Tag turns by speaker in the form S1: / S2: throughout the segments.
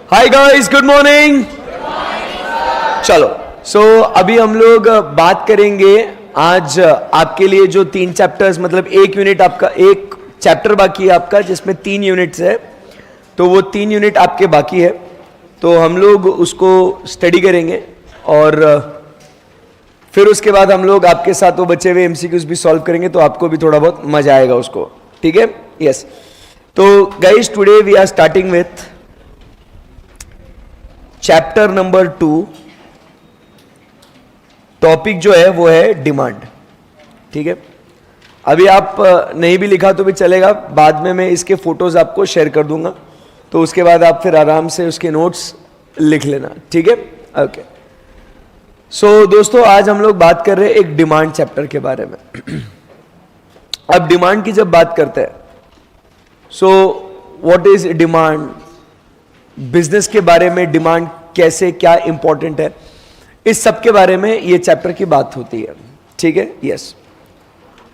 S1: Hi guys, good morning. चलो अभी हम लोग बात करेंगे आज आपके लिए जो 3 चैप्टर्स, मतलब 1 यूनिट आपका, 1 चैप्टर बाकी है आपका जिसमें 3 यूनिट्स है, तो वो 3 यूनिट आपके बाकी है, तो हम लोग उसको स्टडी करेंगे और फिर उसके बाद हम लोग आपके साथ वो बचे हुए एमसीक्यूज भी सॉल्व करेंगे, तो आपको भी थोड़ा बहुत मजा आएगा उसको। ठीक है? यस। तो guys, today we are starting with chapter number 2। Topic जो है वो है डिमांड। ठीक है? अभी आप नहीं भी लिखा तो भी चलेगा, बाद में मैं इसके फोटोज आपको शेयर कर दूंगा, तो उसके बाद आप फिर आराम से उसके नोट्स लिख लेना। ठीक है? ओके। दोस्तों, आज हम लोग बात कर रहे हैं एक डिमांड चैप्टर के बारे में। अब डिमांड की जब बात करते हैं, व्हाट इज डिमांड, बिजनेस के बारे में डिमांड कैसे, क्या इंपॉर्टेंट है, इस सब के बारे में ये चैप्टर की बात होती है। ठीक है? यस।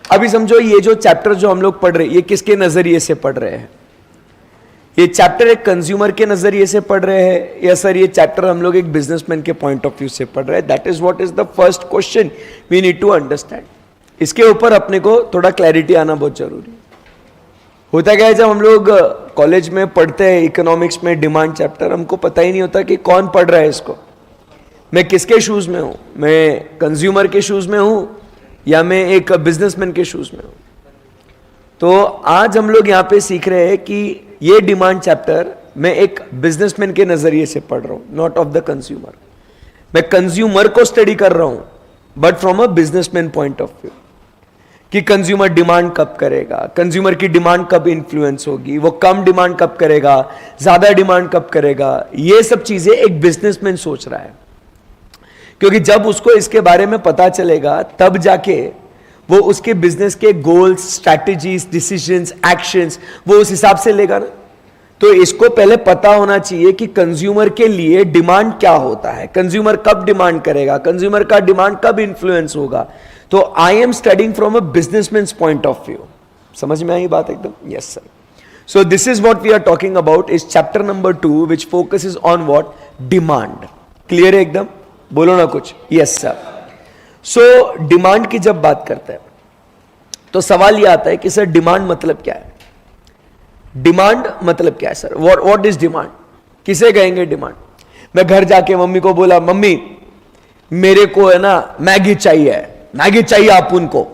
S1: अभी समझो, ये जो चैप्टर जो हम लोग पढ़ रहे हैं, ये किसके नजरिए से पढ़ रहे हैं? ये चैप्टर एक कंज्यूमर के नजरिए से पढ़ रहे हैं या सर ये चैप्टर हम लोग एक बिजनेसमैन के पॉइंट ऑफ व्यू से पढ़ रहे हैं? That is what is the first question we need to understand. इसके ऊपर अपने को थोड़ा क्लैरिटी आना बहुत जरूरी है। होता क्या है, जब हम लोग कॉलेज में पढ़ते हैं इकोनॉमिक्स में डिमांड चैप्टर, हमको पता ही नहीं होता कि कौन पढ़ रहा है इसको, मैं किसके शूज में हूं, मैं कंज्यूमर के शूज में हूं या मैं एक बिजनेसमैन के शूज में हूं। तो आज हम लोग यहां पे सीख रहे हैं कि ये डिमांड चैप्टर मैं एक बिजनेसमैन के नजरिए से पढ़ रहा हूं, नॉट ऑफ द कंज्यूमर। मैं कंज्यूमर को स्टडी कर रहा हूं but from a businessman point of view, कि कंज्यूमर डिमांड कब करेगा, कंज्यूमर की डिमांड कब इन्फ्लुएंस होगी, वो कम डिमांड कब करेगा, ज्यादा डिमांड कब करेगा, ये सब चीजें एक बिजनेसमैन सोच रहा है। क्योंकि जब उसको इसके बारे में पता चलेगा, तब जाके वो उसके बिजनेस के गोल्स, स्ट्रैटेजीज, डिसीजंस, एक्शंस वो उस हिसाब से लेगा ना। तो इसको पहले पता होना चाहिए कि कंज्यूमर के लिए डिमांड क्या होता है, कंज्यूमर कब डिमांड करेगा, कंज्यूमर का डिमांड कब इन्फ्लुएंस होगा। तो I am studying from a businessman's point of view. समझ में आई बात एकदम? Yes sir. So this is what we are talking about is chapter number 2 which focuses on what, demand. Clear है एकदम? बोलो ना कुछ। Yes sir. सो डिमांड की जब बात करते हैं तो सवाल यह आता है कि सर डिमांड मतलब क्या है? डिमांड मतलब क्या है सर? What is demand? किसे कहेंगे डिमांड? मैं घर जाके मम्मी को बोला, मम्मी मेरे को है ना मैगी चाहिए, मैगी चाहिए आप उनको,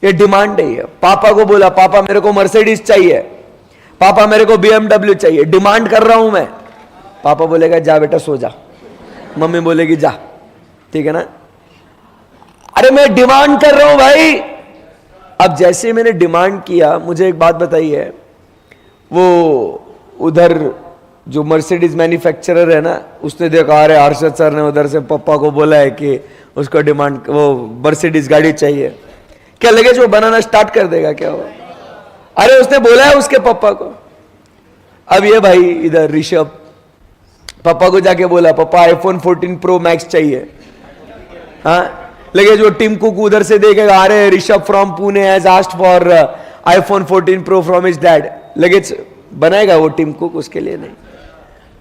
S1: ये डिमांड है। पापा को बोला, पापा मेरे को मर्सिडीज चाहिए, पापा मेरे को BMW चाहिए, डिमांड कर रहा हूं मैं। पापा बोलेगा जा बेटा सो जा, मम्मी बोलेगी जा। ठीक है ना? अरे मैं डिमांड कर रहा हूं भाई। अब जैसे मैंने डिमांड किया, मुझे एक बात बताइए, वो उधर जो मर्सिडीज मैन्युफैक्चरर है ना, उसने देखा अरे हर्षद सर ने उधर से पापा को बोला है कि उसको डिमांड, वो मर्सिडीज गाड़ी चाहिए, क्या लगे जो बनाना स्टार्ट कर देगा क्या वो? अरे उसने बोला है उसके पापा को। अब ये भाई इधर ऋषभ पापा को जाके बोला, पापा iPhone 14 Pro Max चाहिए। हाँ, लगे जो टिम कुक उधर से देखेगा, अरे Rishabh from Pune has asked for iPhone 14 Pro from his dad, लगे बनाएगा वो टिम कुक? उसके लिए नहीं।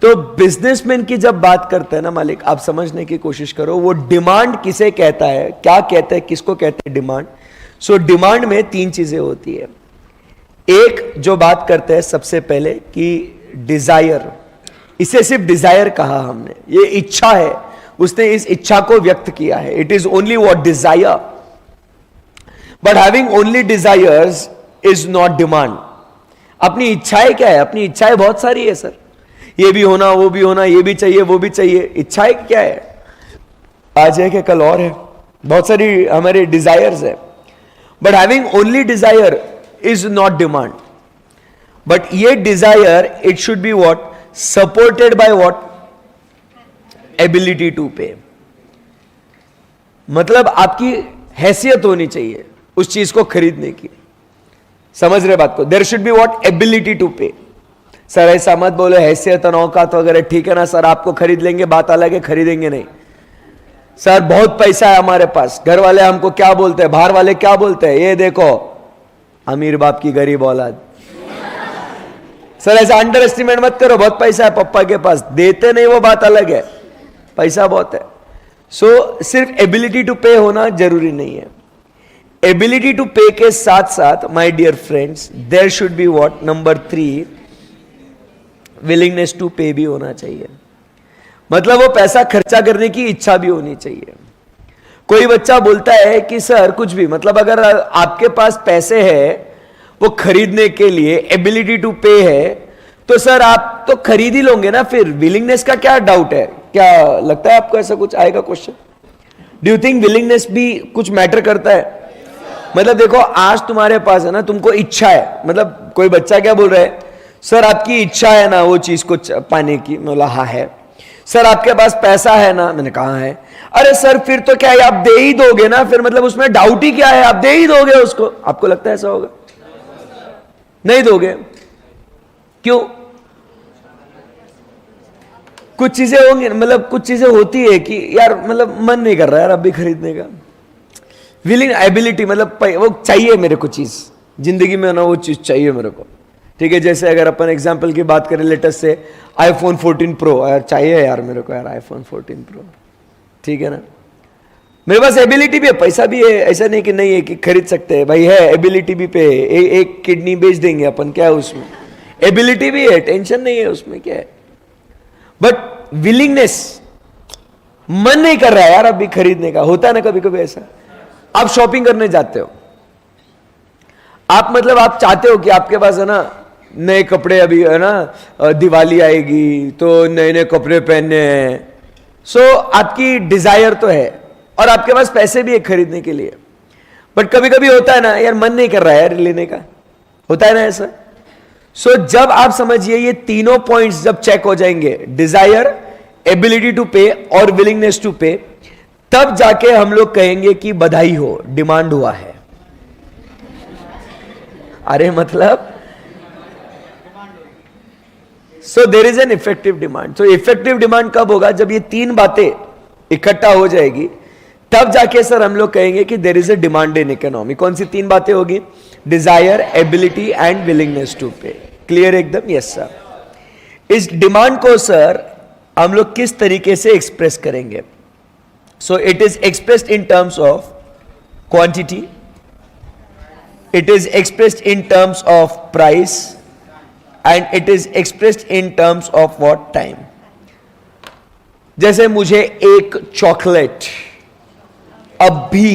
S1: तो बिजनेसमैन की जब बात करते हैं ना मालिक, आप समझने की कोशिश करो वो डिमांड किसे कहता है, क्या कहते हैं, किसको कहते हैं डिमांड। डिमांड में 3 चीजें होती है। एक जो बात करते हैं सबसे पहले कि डिजायर, इसे सिर्फ डिजायर कहा हमने, ये इच्छा है, उसने इस इच्छा को व्यक्त किया है। It is only what desire, but having only desires is not demand. अपनी इच्छाएं क्या है? अपनी इच्छाएं बहुत सारी है सर, ये भी होना, वो भी होना, ये भी चाहिए, वो भी चाहिए। इच्छाएं क्या है? आज है कि कल और है, बहुत सारी हमारे डिजायर्स है। But having only desire is not demand. But ये desire it should be what, supported by what, ability to pay. मतलब आपकी हैसियत होनी चाहिए उस चीज को खरीदने की। समझ रहे बात को? There should be what, ability to pay. Sir ऐसा मत बोलो, हैसियत और औकात वगैरह ठीक है ना सर, आपको खरीद लेंगे, बात अलग है, खरीदेंगे नहीं। सर बहुत पैसा है हमारे पास, घर वाले हमको क्या बोलते हैं, बाहर वाले क्या बोलते हैं, ये देखो अमीर बाप की गरीब औलाद। सर ऐसा अंडर एस्टिमेट मत करो, बहुत पैसा है पप्पा के पास, देते नहीं वो बात अलग है, पैसा बहुत है। सो सिर्फ एबिलिटी टू पे होना जरूरी नहीं है। एबिलिटी टू पे के साथ साथ my dear friends there should be what, number 3, willingness to pay भी होना चाहिए। मतलब वो पैसा खर्चा करने की इच्छा भी होनी चाहिए। कोई बच्चा बोलता है कि सर कुछ भी, मतलब अगर आपके पास पैसे है वो खरीदने के लिए, एबिलिटी टू पे है, तो सर आप तो खरीद ही लोगे ना, फिर विलिंगनेस का क्या डाउट है? क्या लगता है आपको ऐसा कुछ आएगा question? Do you think willingness भी कुछ मैटर करता है? मतलब देखो आज तुम्हारे पास है ना, तुमको इच्छा है, मतलब कोई बच्चा क्या बोल रहा है, सर आपकी इच्छा है ना वो चीज को पाने की, बोला हाँ है। सर आपके पास पैसा है ना, मैंने कहा है। अरे सर फिर तो क्या है, आप दे ही दोगे ना, फिर मतलब उसमें डाउट ही क्या है, आप दे ही दोगे उसको। आपको लगता है ऐसा होगा? नहीं दोगे। क्यों? कुछ चीजें होंगी, मतलब कुछ चीजें होती है कि यार मतलब मन नहीं कर रहा यार अभी खरीदने का। विलिंग एबिलिटी मतलब वो चाहिए मेरे को चीज, जिंदगी में ना वो चीज चाहिए मेरे को, ठीक है। जैसे अगर अपन एग्जांपल की बात करें, लेटेस्ट से आईफोन 14 प्रो यार चाहिए यार मेरे को, यार आईफोन 14 प्रो, ठीक है ना। मेरे पास एबिलिटी भी है, पैसा भी है, ऐसा नहीं कि नहीं है कि खरीद सकते हैं भाई, है एबिलिटी भी पे है, एक किडनी बेच देंगे अपन, क्या है उसमें, एबिलिटी भी है, टेंशन नहीं है उसमें, क्या है। बट विलिंगनेस, मन नहीं कर रहा है यार अभी खरीदने का। होता है ना कभी कभी ऐसा, आप शॉपिंग करने जाते हो, आप मतलब आप चाहते हो कि आपके पास है ना नए कपड़े, अभी है ना दिवाली आएगी तो नए नए कपड़े पहनने हैं। सो आपकी डिजायर तो है और आपके पास पैसे भी है खरीदने के लिए, बट कभी कभी होता है ना यार मन नहीं कर रहा है यार लेने का, होता है ना ऐसा। सो जब आप समझिए ये तीनों पॉइंट्स जब चेक हो जाएंगे, डिजायर, एबिलिटी टू पे और विलिंगनेस टू पे, तब जाके हम लोग कहेंगे कि बधाई हो, डिमांड हुआ है। अरे मतलब so there is an effective demand. तो इफेक्टिव डिमांड कब होगा? जब ये तीन बातें इकट्ठा हो जाएगी, तब जाके सर हम लोग कहेंगे कि there is a demand in economy. कौन सी तीन बातें होगी? Desire, ability and willingness to pay. Clear एकदम? Yes sir. इस डिमांड को सर हम लोग किस तरीके से एक्सप्रेस करेंगे? So it is expressed in terms of quantity, it is expressed in terms of price, and it is expressed in terms of what? Time. जैसे मुझे एक चॉकलेट अभी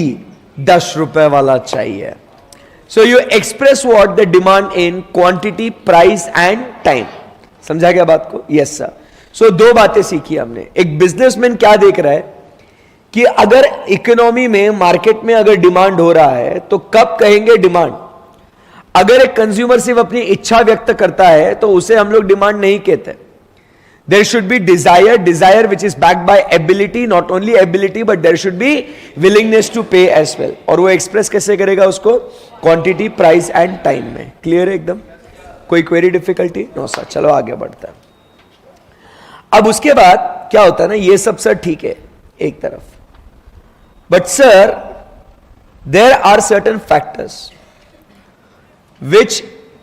S1: 10 रुपए वाला चाहिए, so you express what? The demand in quantity, price and time. समझा क्या बात को? Yes sir. सो दो बातें सीखी हमने। एक बिजनेसमैन क्या देख रहा है कि अगर इकोनॉमी में, मार्केट में अगर डिमांड हो रहा है तो कब कहेंगे डिमांड। अगर एक कंज्यूमर सिर्फ अपनी इच्छा व्यक्त करता है तो उसे हम लोग डिमांड नहीं कहते। There should be desire, desire which is backed by ability, not only ability but there should be willingness to pay as well. और वो एक्सप्रेस कैसे करेगा उसको? क्वांटिटी, प्राइस एंड टाइम में। क्लियर है एकदम? कोई क्वेरी, डिफिकल्टी? No sir. चलो आगे बढ़ता है। अब उसके बाद क्या होता है ना, ये सब सर ठीक है एक तरफ, but sir there are certain factors which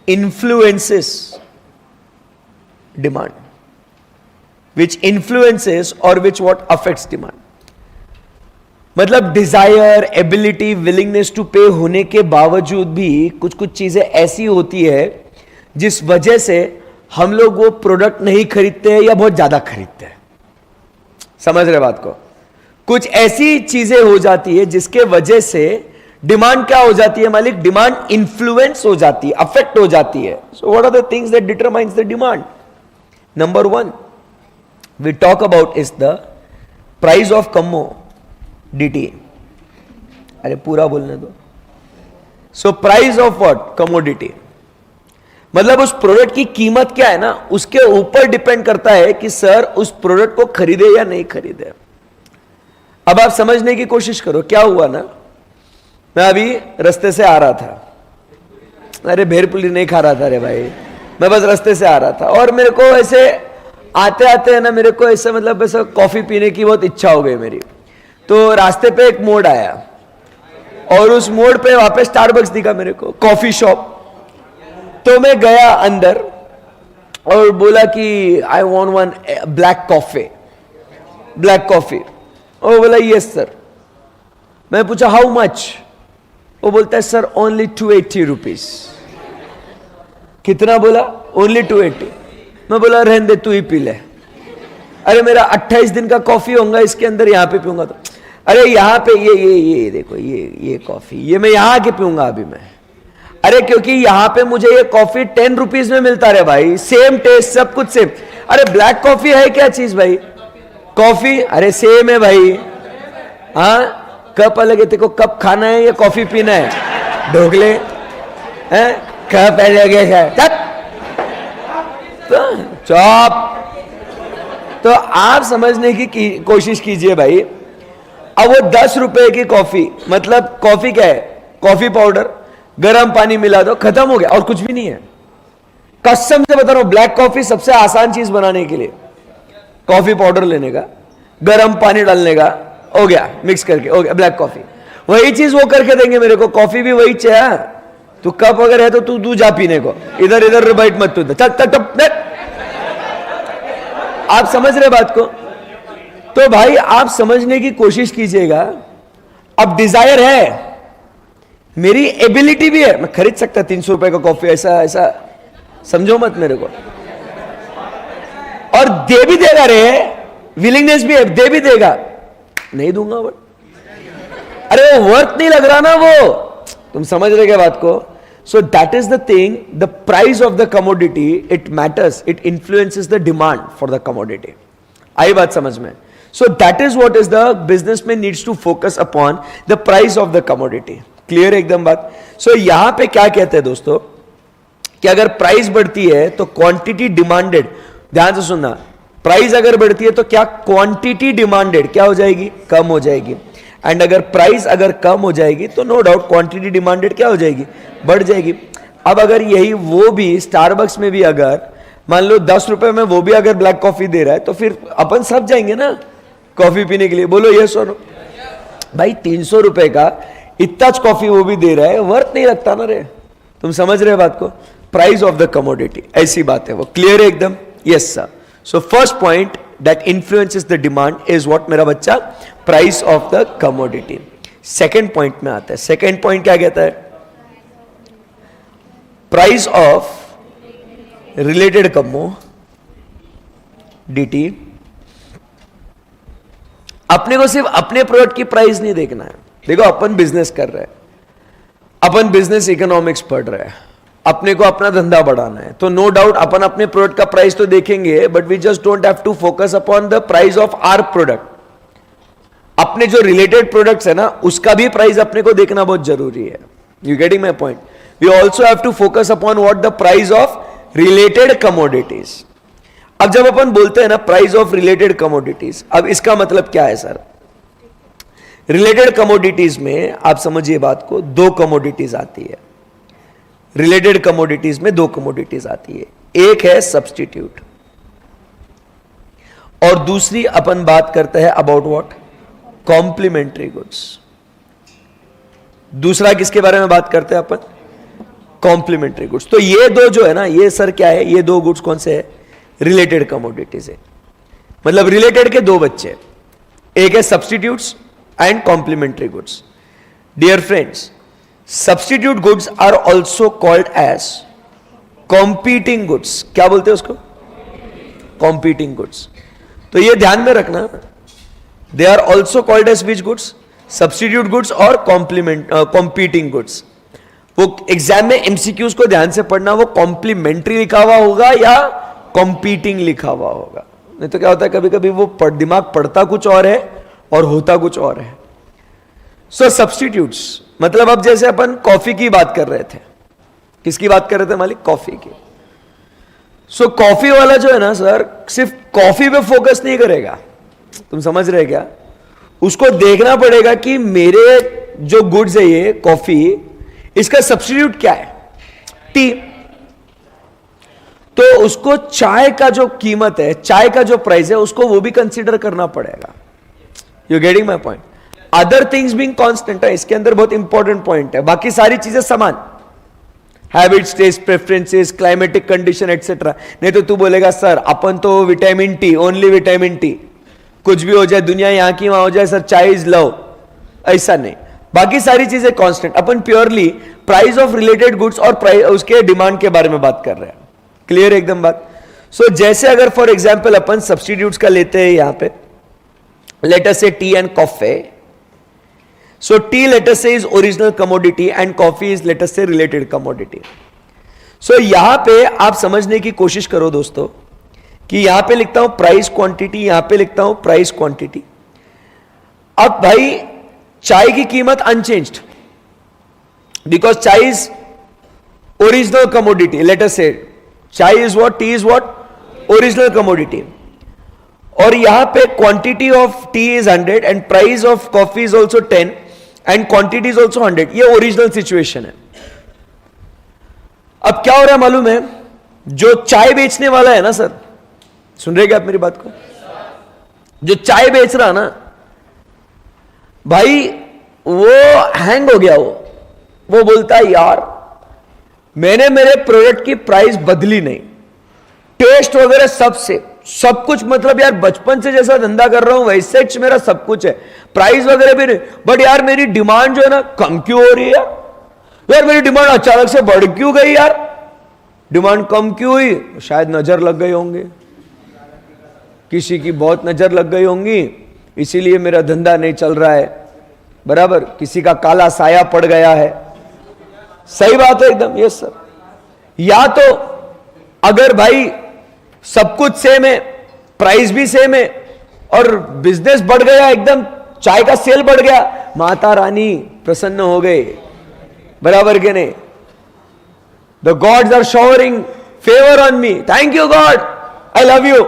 S1: influences demand, which influences or which what affects demand. मतलब डिजायर, एबिलिटी, विलिंगनेस टू पे होने के बावजूद भी कुछ कुछ चीजें ऐसी होती है जिस वजह से हम लोग वो प्रोडक्ट नहीं खरीदते हैं या बहुत ज्यादा खरीदते हैं। समझ रहे बात को? कुछ ऐसी चीजें हो जाती है जिसके वजह से डिमांड क्या हो जाती है मालिक? डिमांड इन्फ्लुएंस हो जाती है, अफेक्ट हो जाती है। So what are the things that determines the demand? Number 1 we talk about is the price of commodity. अरे पूरा बोलने दो। So price of what? Commodity. मतलब उस प्रोडक्ट की कीमत क्या है ना, उसके ऊपर डिपेंड करता है कि सर उस प्रोडक्ट को खरीदे या नहीं खरीदे। अब आप समझने की कोशिश करो। क्या हुआ ना, मैं अभी रास्ते से आ रहा था, अरे भेलपुरी नहीं खा रहा था रे भाई, मैं बस रास्ते से आ रहा था और मेरे को ऐसे आते आते है ना, मेरे को ऐसे मतलब ऐसा कॉफी पीने की बहुत इच्छा हो गई मेरी। तो रास्ते पे एक मोड़ आया और उस मोड़ पे वहां पे स्टारबक्स दिखा मेरे को, कॉफी शॉप। तो मैं गया अंदर और बोला कि I want one black coffee. और बोला यस सर। मैं पूछा हाउ मच? वो बोलता है सर ओनली 280 रुपीज। कितना बोला? ओनली 280। मैं बोला रहने दे, तू ही पी ले। अरे मेरा 28 दिन का कॉफी होगा इसके अंदर, यहां पे पीऊंगा तो। अरे यहाँ पे ये देखो ये कॉफी, ये मैं यहां आके पीऊंगा अभी मैं। अरे क्योंकि यहां पे मुझे ये कॉफी 10 रुपीज में मिलता है भाई, सेम टेस्ट, सब कुछ सेम। अरे ब्लैक कॉफी है क्या चीज भाई? कॉफी अरे सेम है भाई। हाँ कप अलग है, तेको कप खाना है या कॉफी पीना है? ढोकले हैं, कप अलग है। चौप। तो आप समझने की कोशिश कीजिए भाई। अब वो 10 रुपए की कॉफी, मतलब कॉफी क्या है? कॉफी पाउडर, गर्म पानी मिला दो, खत्म हो गया, और कुछ भी नहीं है। कसम से बता रहा हूं, ब्लैक कॉफी सबसे आसान चीज बनाने के लिए, कॉफी पाउडर लेने का, गर्म पानी डालने का, हो गया, मिक्स करके हो गया ब्लैक कॉफी। वही चीज वो करके देंगे मेरे को, कॉफी भी वही चाहिए। तू कप अगर है तो तू जा पीने को, इधर इधर बैठ मत, तू चल। आप समझ रहे बात को? तो भाई आप समझने की कोशिश कीजिएगा। अब डिजायर है, मेरी एबिलिटी भी है, मैं खरीद सकता 300 रुपए का कॉफी, ऐसा समझो मत मेरे को। और दे भी देगा रे, विलिंगनेस भी है, दे भी देगा। नहीं दूंगा वो। अरे वो वर्थ नहीं लग रहा ना वो। तुम समझ रहे क्या बात को? So that is the thing, the price of the commodity, it matters, it influences the demand for the commodity. आई बात समझ में? So that is what is the businessman needs to focus upon the price of the commodity. Clear एकदम बात? सो यहां पे क्या कहते हैं दोस्तों कि अगर प्राइस बढ़ती है तो क्वांटिटी डिमांडेड, ध्यान से सुनना, प्राइस अगर बढ़ती है तो क्या क्वांटिटी डिमांडेड क्या हो जाएगी? कम हो जाएगी। एंड अगर प्राइस अगर कम हो जाएगी तो नो डाउट क्वांटिटी डिमांडेड क्या हो जाएगी? बढ़ जाएगी। अब अगर यही वो भी स्टारबक्स में भी अगर मान लो 10 रुपए में वो भी अगर ब्लैक कॉफी दे रहा है तो फिर अपन सब जाएंगे ना कॉफी पीने के लिए। बोलो यस और नो? भाई 300 रुपए का इतना कॉफी वो भी दे रहा है, वर्थ नहीं लगता ना रे। तुम समझ रहे बात को? प्राइस ऑफ द कमोडिटी, ऐसी बात है वो। क्लियर है एकदम? Yes sir. So first point that influences the demand is what मेरा बच्चा? Price of the commodity. Second point में आता है। सेकेंड पॉइंट क्या कहता है? Price of related commodity. अपने को सिर्फ अपने प्रोडक्ट की प्राइस नहीं देखना है। देखो अपन बिजनेस कर रहे हैं, अपन बिजनेस इकोनॉमिक्स पढ़ रहे हैं, अपने को अपना धंधा बढ़ाना है, तो नो डाउट अपन अपने प्रोडक्ट का प्राइस तो देखेंगे, but we just don't have to focus upon the price of our product. अपने जो रिलेटेड प्रोडक्ट्स है ना, उसका भी प्राइस अपने को देखना बहुत जरूरी है। You getting my point? We also have to focus upon what the price of related commodities. अब जब अपन बोलते हैं ना प्राइस ऑफ रिलेटेड कमोडिटीज, अब इसका मतलब क्या है सर? रिलेटेड कमोडिटीज में आप समझिए बात को, दो कमोडिटीज आती है। रिलेटेड कमोडिटीज में दो कमोडिटीज आती है, एक है सब्स्टिट्यूट और दूसरी अपन बात करते हैं अबाउट व्हाट? Complementary goods. दूसरा किसके बारे में बात करते हैं अपन? Complementary goods. तो ये दो जो है ना, ये सर क्या है? ये दो गुड्स कौन से है? रिलेटेड कमोडिटीज है। मतलब रिलेटेड के दो बच्चे, एक है substitutes and complementary goods. Dear friends, substitute goods are also called as competing goods. क्या बोलते हैं उसको? Competing goods. तो ये ध्यान में रखना, they are also called as which goods? Substitute goods और कॉम्पीटिंग गुड्स। वो एग्जाम में एमसीक्यूज को ध्यान से पढ़ना, वो कॉम्प्लीमेंट्री लिखा हुआ होगा या कॉम्पीटिंग लिखा हुआ होगा। नहीं तो क्या होता है कभी कभी वो दिमाग पढ़ता कुछ और है और होता कुछ और है। सो सब्स्टिट्यूट्स मतलब अब जैसे अपन कॉफी की बात कर रहे थे, किसकी बात कर रहे थे मालिक? कॉफी की। सो कॉफी वाला जो है ना सर, सिर्फ कॉफी पे फोकस नहीं करेगा। तुम समझ रहे क्या? उसको देखना पड़ेगा कि मेरे जो गुड्स है ये कॉफी, इसका सब्स्टिट्यूट क्या है? टी। तो उसको चाय का जो कीमत है, चाय का जो प्राइस है, उसको वो भी कंसीडर करना पड़ेगा। You getting my point? Other things being constant है, इसके अंदर बहुत इंपॉर्टेंट पॉइंट है, बाकी सारी चीजें समान habits, taste, preferences, climatic condition etcetera. नहीं तो तू बोलेगा सर अपन तो vitamin T, only vitamin T, कुछ भी हो जाए दुनिया यहां की वहां हो जाए सर, चाय इज लव, ऐसा नहीं, बाकी सारी चीजें constant. Upon purely price of related goods और उसके डिमांड के बारे में बात कर रहे हैं। क्लियर एकदम बात। सो जैसे अगर फॉर एग्जाम्पल अपन सब्सटीट्यूट्स का लेते हैं यहां पे, let us say tea and coffee. So tea let us say is original commodity and coffee is let us say related commodity. सो यहां पे आप समझने की कोशिश करो दोस्तों कि यहां पे लिखता हूं प्राइस क्वांटिटी, यहां पे लिखता हूं प्राइस क्वांटिटी। अब भाई चाय की कीमत अनचेंज्ड बिकॉज चाय is original commodity. Late us से चाय is what, T is what, original commodity. और यहां पे quantity of T is 100 and price of coffee is also 10 and quantity is also 100। ये ओरिजिनल सिचुएशन है। अब क्या हो रहा है मालूम है, जो चाय बेचने वाला है ना सर, सुन रहे क्या आप मेरी बात को, जो चाय बेच रहा ना भाई, वो हैंग हो गया। वो बोलता है यार मैंने मेरे प्रोडक्ट की प्राइस बदली नहीं, टेस्ट वगैरह सब कुछ, मतलब यार बचपन से जैसा धंधा कर रहा हूं वैसे मेरा सब कुछ है, प्राइस वगैरह भी नहीं, बट यार मेरी डिमांड जो है ना कम क्यों हो रही है यार, मेरी डिमांड अचानक से बढ़ क्यों गई यार, डिमांड कम क्यों हुई? शायद नजर लग गई होंगे, किसी की बहुत नजर लग गई होंगी, इसीलिए मेरा धंधा नहीं चल रहा है बराबर, किसी का काला साया पड़ गया है। सही बात है एकदम, यस सर। या तो अगर भाई सब कुछ सेम है, प्राइस भी सेम है और बिजनेस बढ़ गया एकदम, चाय का सेल बढ़ गया, माता रानी प्रसन्न हो गए, बराबर के नहीं, the gods are showering favour on me, thank you God, I love you.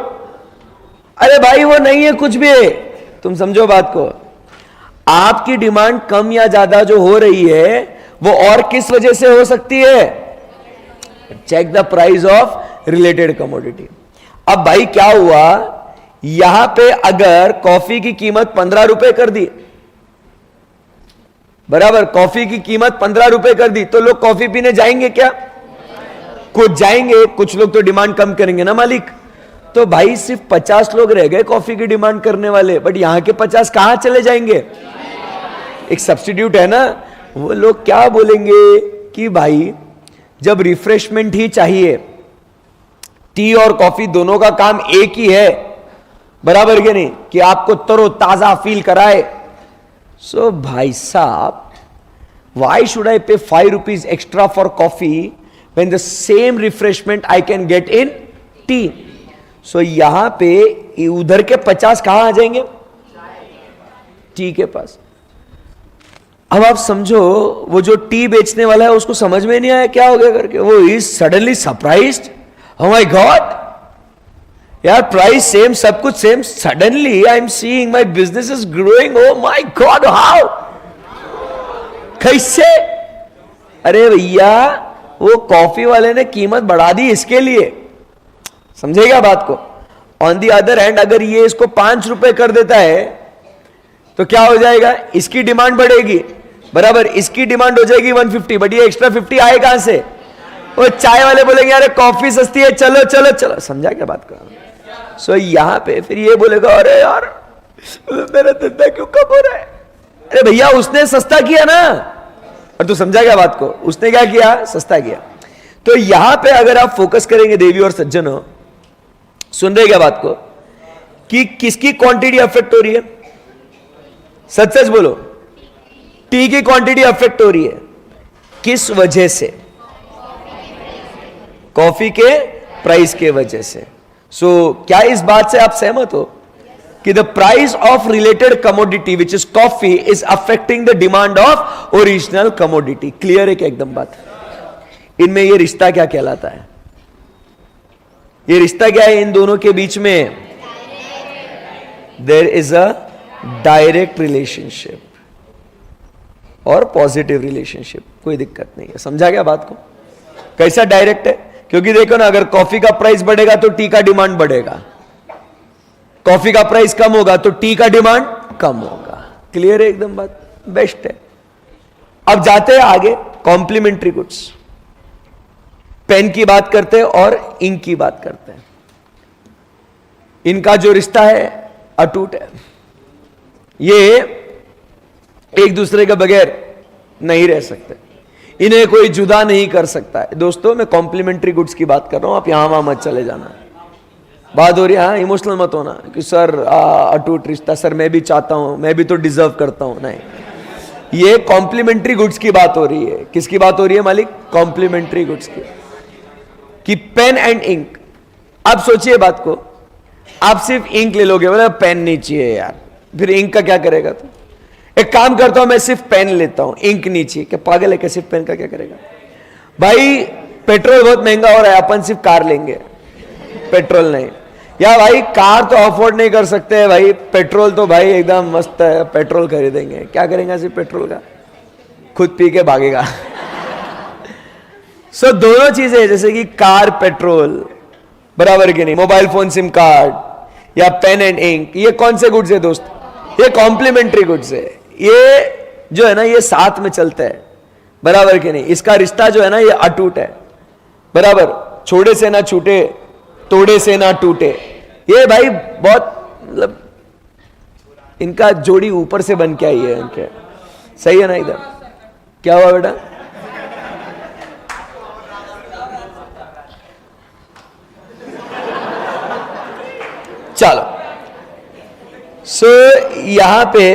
S1: अरे भाई वो नहीं है कुछ भी है, तुम समझो बात को। आपकी डिमांड कम या ज्यादा जो हो रही है वो और किस वजह से हो सकती है? Check the price of related commodity. अब भाई क्या हुआ, यहां पे अगर कॉफी की कीमत 15 रुपए कर दी, बराबर, कॉफी की कीमत 15 रुपए कर दी, तो लोग कॉफी पीने जाएंगे क्या? कुछ जाएंगे, कुछ लोग तो डिमांड कम करेंगे ना मालिक। तो भाई सिर्फ 50 लोग रह गए कॉफी की डिमांड करने वाले, बट यहां के 50 कहां चले जाएंगे? एक सब्स्टिट्यूट है ना, वो लोग क्या बोलेंगे कि भाई जब रिफ्रेशमेंट ही चाहिए, टी और कॉफी दोनों का काम एक ही है, बराबर के नहीं, कि आपको तरोताजा फील कराए। सो भाई साहब, why should I pay 5 rupees extra for coffee when the same refreshment I can get in tea? So यहां पे उधर के 50 कहां आ जाएंगे? टी के पास। अब आप समझो, वो जो टी बेचने वाला है उसको समझ में नहीं आया क्या हो गया करके, वो is suddenly surprised, oh my God यार, प्राइस सेम, सब कुछ same, suddenly I am seeing my business is growing, oh my God how, कैसे? अरे भैया वो कॉफी वाले ने कीमत बढ़ा दी इसके लिए, समझेगा बात को। ऑन दी अदर हैंड अगर ये इसको 5 रुपए कर देता है तो क्या हो जाएगा, इसकी डिमांड बढ़ेगी, बराबर, इसकी डिमांड हो जाएगी 150, बट ये एक्स्ट्रा 50 आए कहां से? वो चाय वाले बोलेंगे अरे कॉफी सस्ती है, चलो चलो चलो, समझा क्या बात का। सो यहां पे फिर ये बोलेगा अरे यार मेरा धंधा क्यों कम हो रहा है? अरे भैया उसने सस्ता किया ना, और तू समझा क्या बात को, उसने क्या किया? सस्ता किया। तो यहां पे अगर आप फोकस करेंगे देवी और सज्जनों, सुन रहे क्या बात को, कि किसकी क्वांटिटी अफेक्ट हो रही है? सच सच बोलो, टी की क्वांटिटी अफेक्ट हो रही है, किस वजह से? कॉफी के प्राइस के वजह से। सो क्या इस बात से आप सहमत हो कि the price of related commodity which is coffee is affecting the demand of original commodity? Clear है क्या एकदम बात? इनमें ये रिश्ता क्या कहलाता है? ये रिश्ता क्या है इन दोनों के बीच में? There is a direct relationship और पॉजिटिव रिलेशनशिप, कोई दिक्कत नहीं है। समझा क्या बात को? कैसा डायरेक्ट है? क्योंकि देखो ना, अगर कॉफी का प्राइस बढ़ेगा तो टी का डिमांड बढ़ेगा, कॉफी का प्राइस कम होगा तो टी का डिमांड कम होगा। क्लियर है एकदम बात? बेस्ट है। अब जाते हैं आगे, कॉम्प्लीमेंट्री गुड्स। पेन की बात करते हैं और इंक की बात करते हैं। इनका जो रिश्ता है अटूट है, ये एक दूसरे के बगैर नहीं रह सकते, इन्हें कोई जुदा नहीं कर सकता है। दोस्तों, मैं कॉम्प्लीमेंट्री गुड्स की बात कर रहा हूं, आप यहां वहां मत चले जाना। बात हो रही है, हाँ, इमोशनल मत होना कि सर अटूट रिश्ता, सर मैं भी चाहता हूं, मैं भी तो डिजर्व करता हूं, नहीं। ये कॉम्प्लीमेंट्री गुड्स की बात हो रही है। किसकी बात हो रही है मालिक? कॉम्प्लीमेंट्री गुड्स की। कि पेन एंड इंक, आप सोचिए बात को, आप सिर्फ इंक ले लोगे, बोले पेन नहीं चाहिए यार, फिर इंक का क्या करेगा? तो एक काम करता हूं, मैं सिर्फ पेन लेता हूं, इंक नहीं चाहिए। क्या पागल है? क्या सिर्फ पेन का क्या करेगा भाई? पेट्रोल बहुत महंगा हो रहा है, अपन सिर्फ कार लेंगे, पेट्रोल नहीं। या भाई कार तो अफोर्ड नहीं कर सकते भाई, पेट्रोल तो भाई एकदम मस्त है, पेट्रोल खरीदेंगे। क्या करेंगे सिर्फ पेट्रोल का? खुद पी के भागेगा। सो दोनों चीजें, जैसे कि कार पेट्रोल, बराबर की नहीं? मोबाइल फोन सिम कार्ड या पेन एंड इंक, ये कौन से गुड्स है दोस्त? ये कॉम्प्लीमेंट्री गुड्स है। ये जो है ना, ये साथ में चलते हैं, बराबर की नहीं? इसका रिश्ता जो है ना, ये अटूट है, बराबर। छोड़े से ना छूटे, तोड़े से ना टूटे। ये भाई बहुत मतलब इनका जोड़ी ऊपर से बन के आई है इनके, सही है ना? इधर क्या हुआ बेटा? चलो, सो यहां पे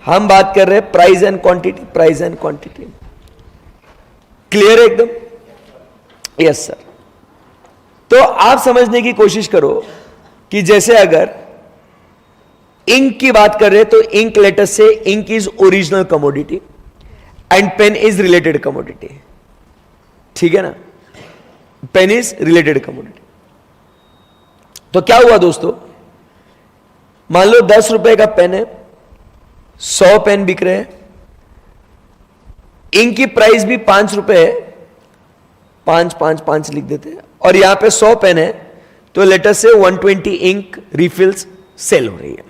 S1: हम बात कर रहे हैं price and quantity, price and quantity. Clear है एकदम? Yes sir. तो आप समझने की कोशिश करो कि जैसे अगर इंक की बात कर रहे हैं, तो ink let's say ink is original commodity and pen is related commodity, ठीक है ना? Pen is related commodity. तो क्या हुआ दोस्तों, मान लो 10 रुपए का पेन है, 100 पेन बिक रहे हैं, इंक की प्राइस भी 5 रुपए है, 5 5 5 लिख देते हैं, और यहां पे 100 पेन है, तो लेटर से 120 इंक रिफिल्स सेल हो रही है,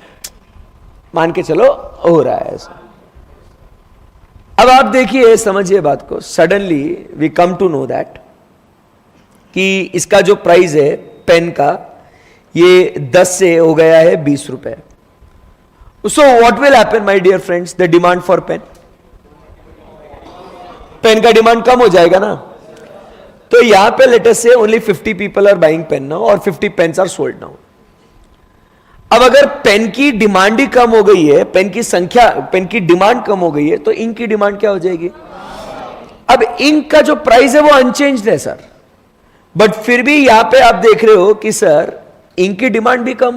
S1: मान के चलो हो रहा है ऐसा। अब आप देखिए, समझिए बात को। Suddenly we come to know that कि इसका जो प्राइस है पेन का, ये 10 से हो गया है 20 रुपए। So what will happen my dear friends? The demand for pen, pen का डिमांड कम हो जाएगा ना। तो यहां पे let's say only 50 people are buying pen now और 50 पेन्स आर सोल्ड नाउ। अब अगर पेन की डिमांड ही कम हो गई है, पेन की संख्या, पेन की डिमांड कम हो गई है, तो इंक की डिमांड क्या हो जाएगी? अब इंक का जो प्राइस है वो अनचेंज्ड है सर, बट फिर भी यहां पे आप देख रहे हो कि सर इंक की डिमांड भी कम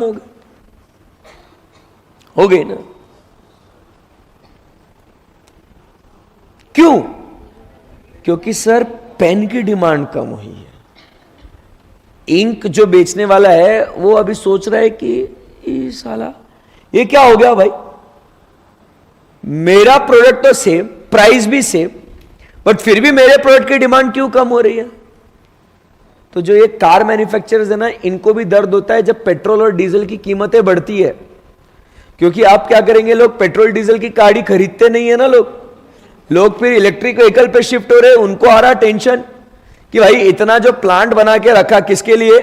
S1: हो गई ना। क्यों? क्योंकि सर पेन की डिमांड कम हुई है। इंक जो बेचने वाला है वो अभी सोच रहा है कि साला ये क्या हो गया भाई, मेरा प्रोडक्ट तो सेम, प्राइस भी सेम, बट फिर भी मेरे प्रोडक्ट की डिमांड क्यों कम हो रही है? तो जो ये कार मैन्युफैक्चरर्स है ना, इनको भी दर्द होता है जब पेट्रोल और डीजल की कीमतें बढ़ती है, क्योंकि आप क्या करेंगे, लोग पेट्रोल डीजल की गाड़ी खरीदते नहीं है ना, लोग फिर इलेक्ट्रिक व्हीकल पे शिफ्ट हो रहे हैं। उनको आ रहा टेंशन कि भाई इतना जो प्लांट बना के रखा किसके लिए?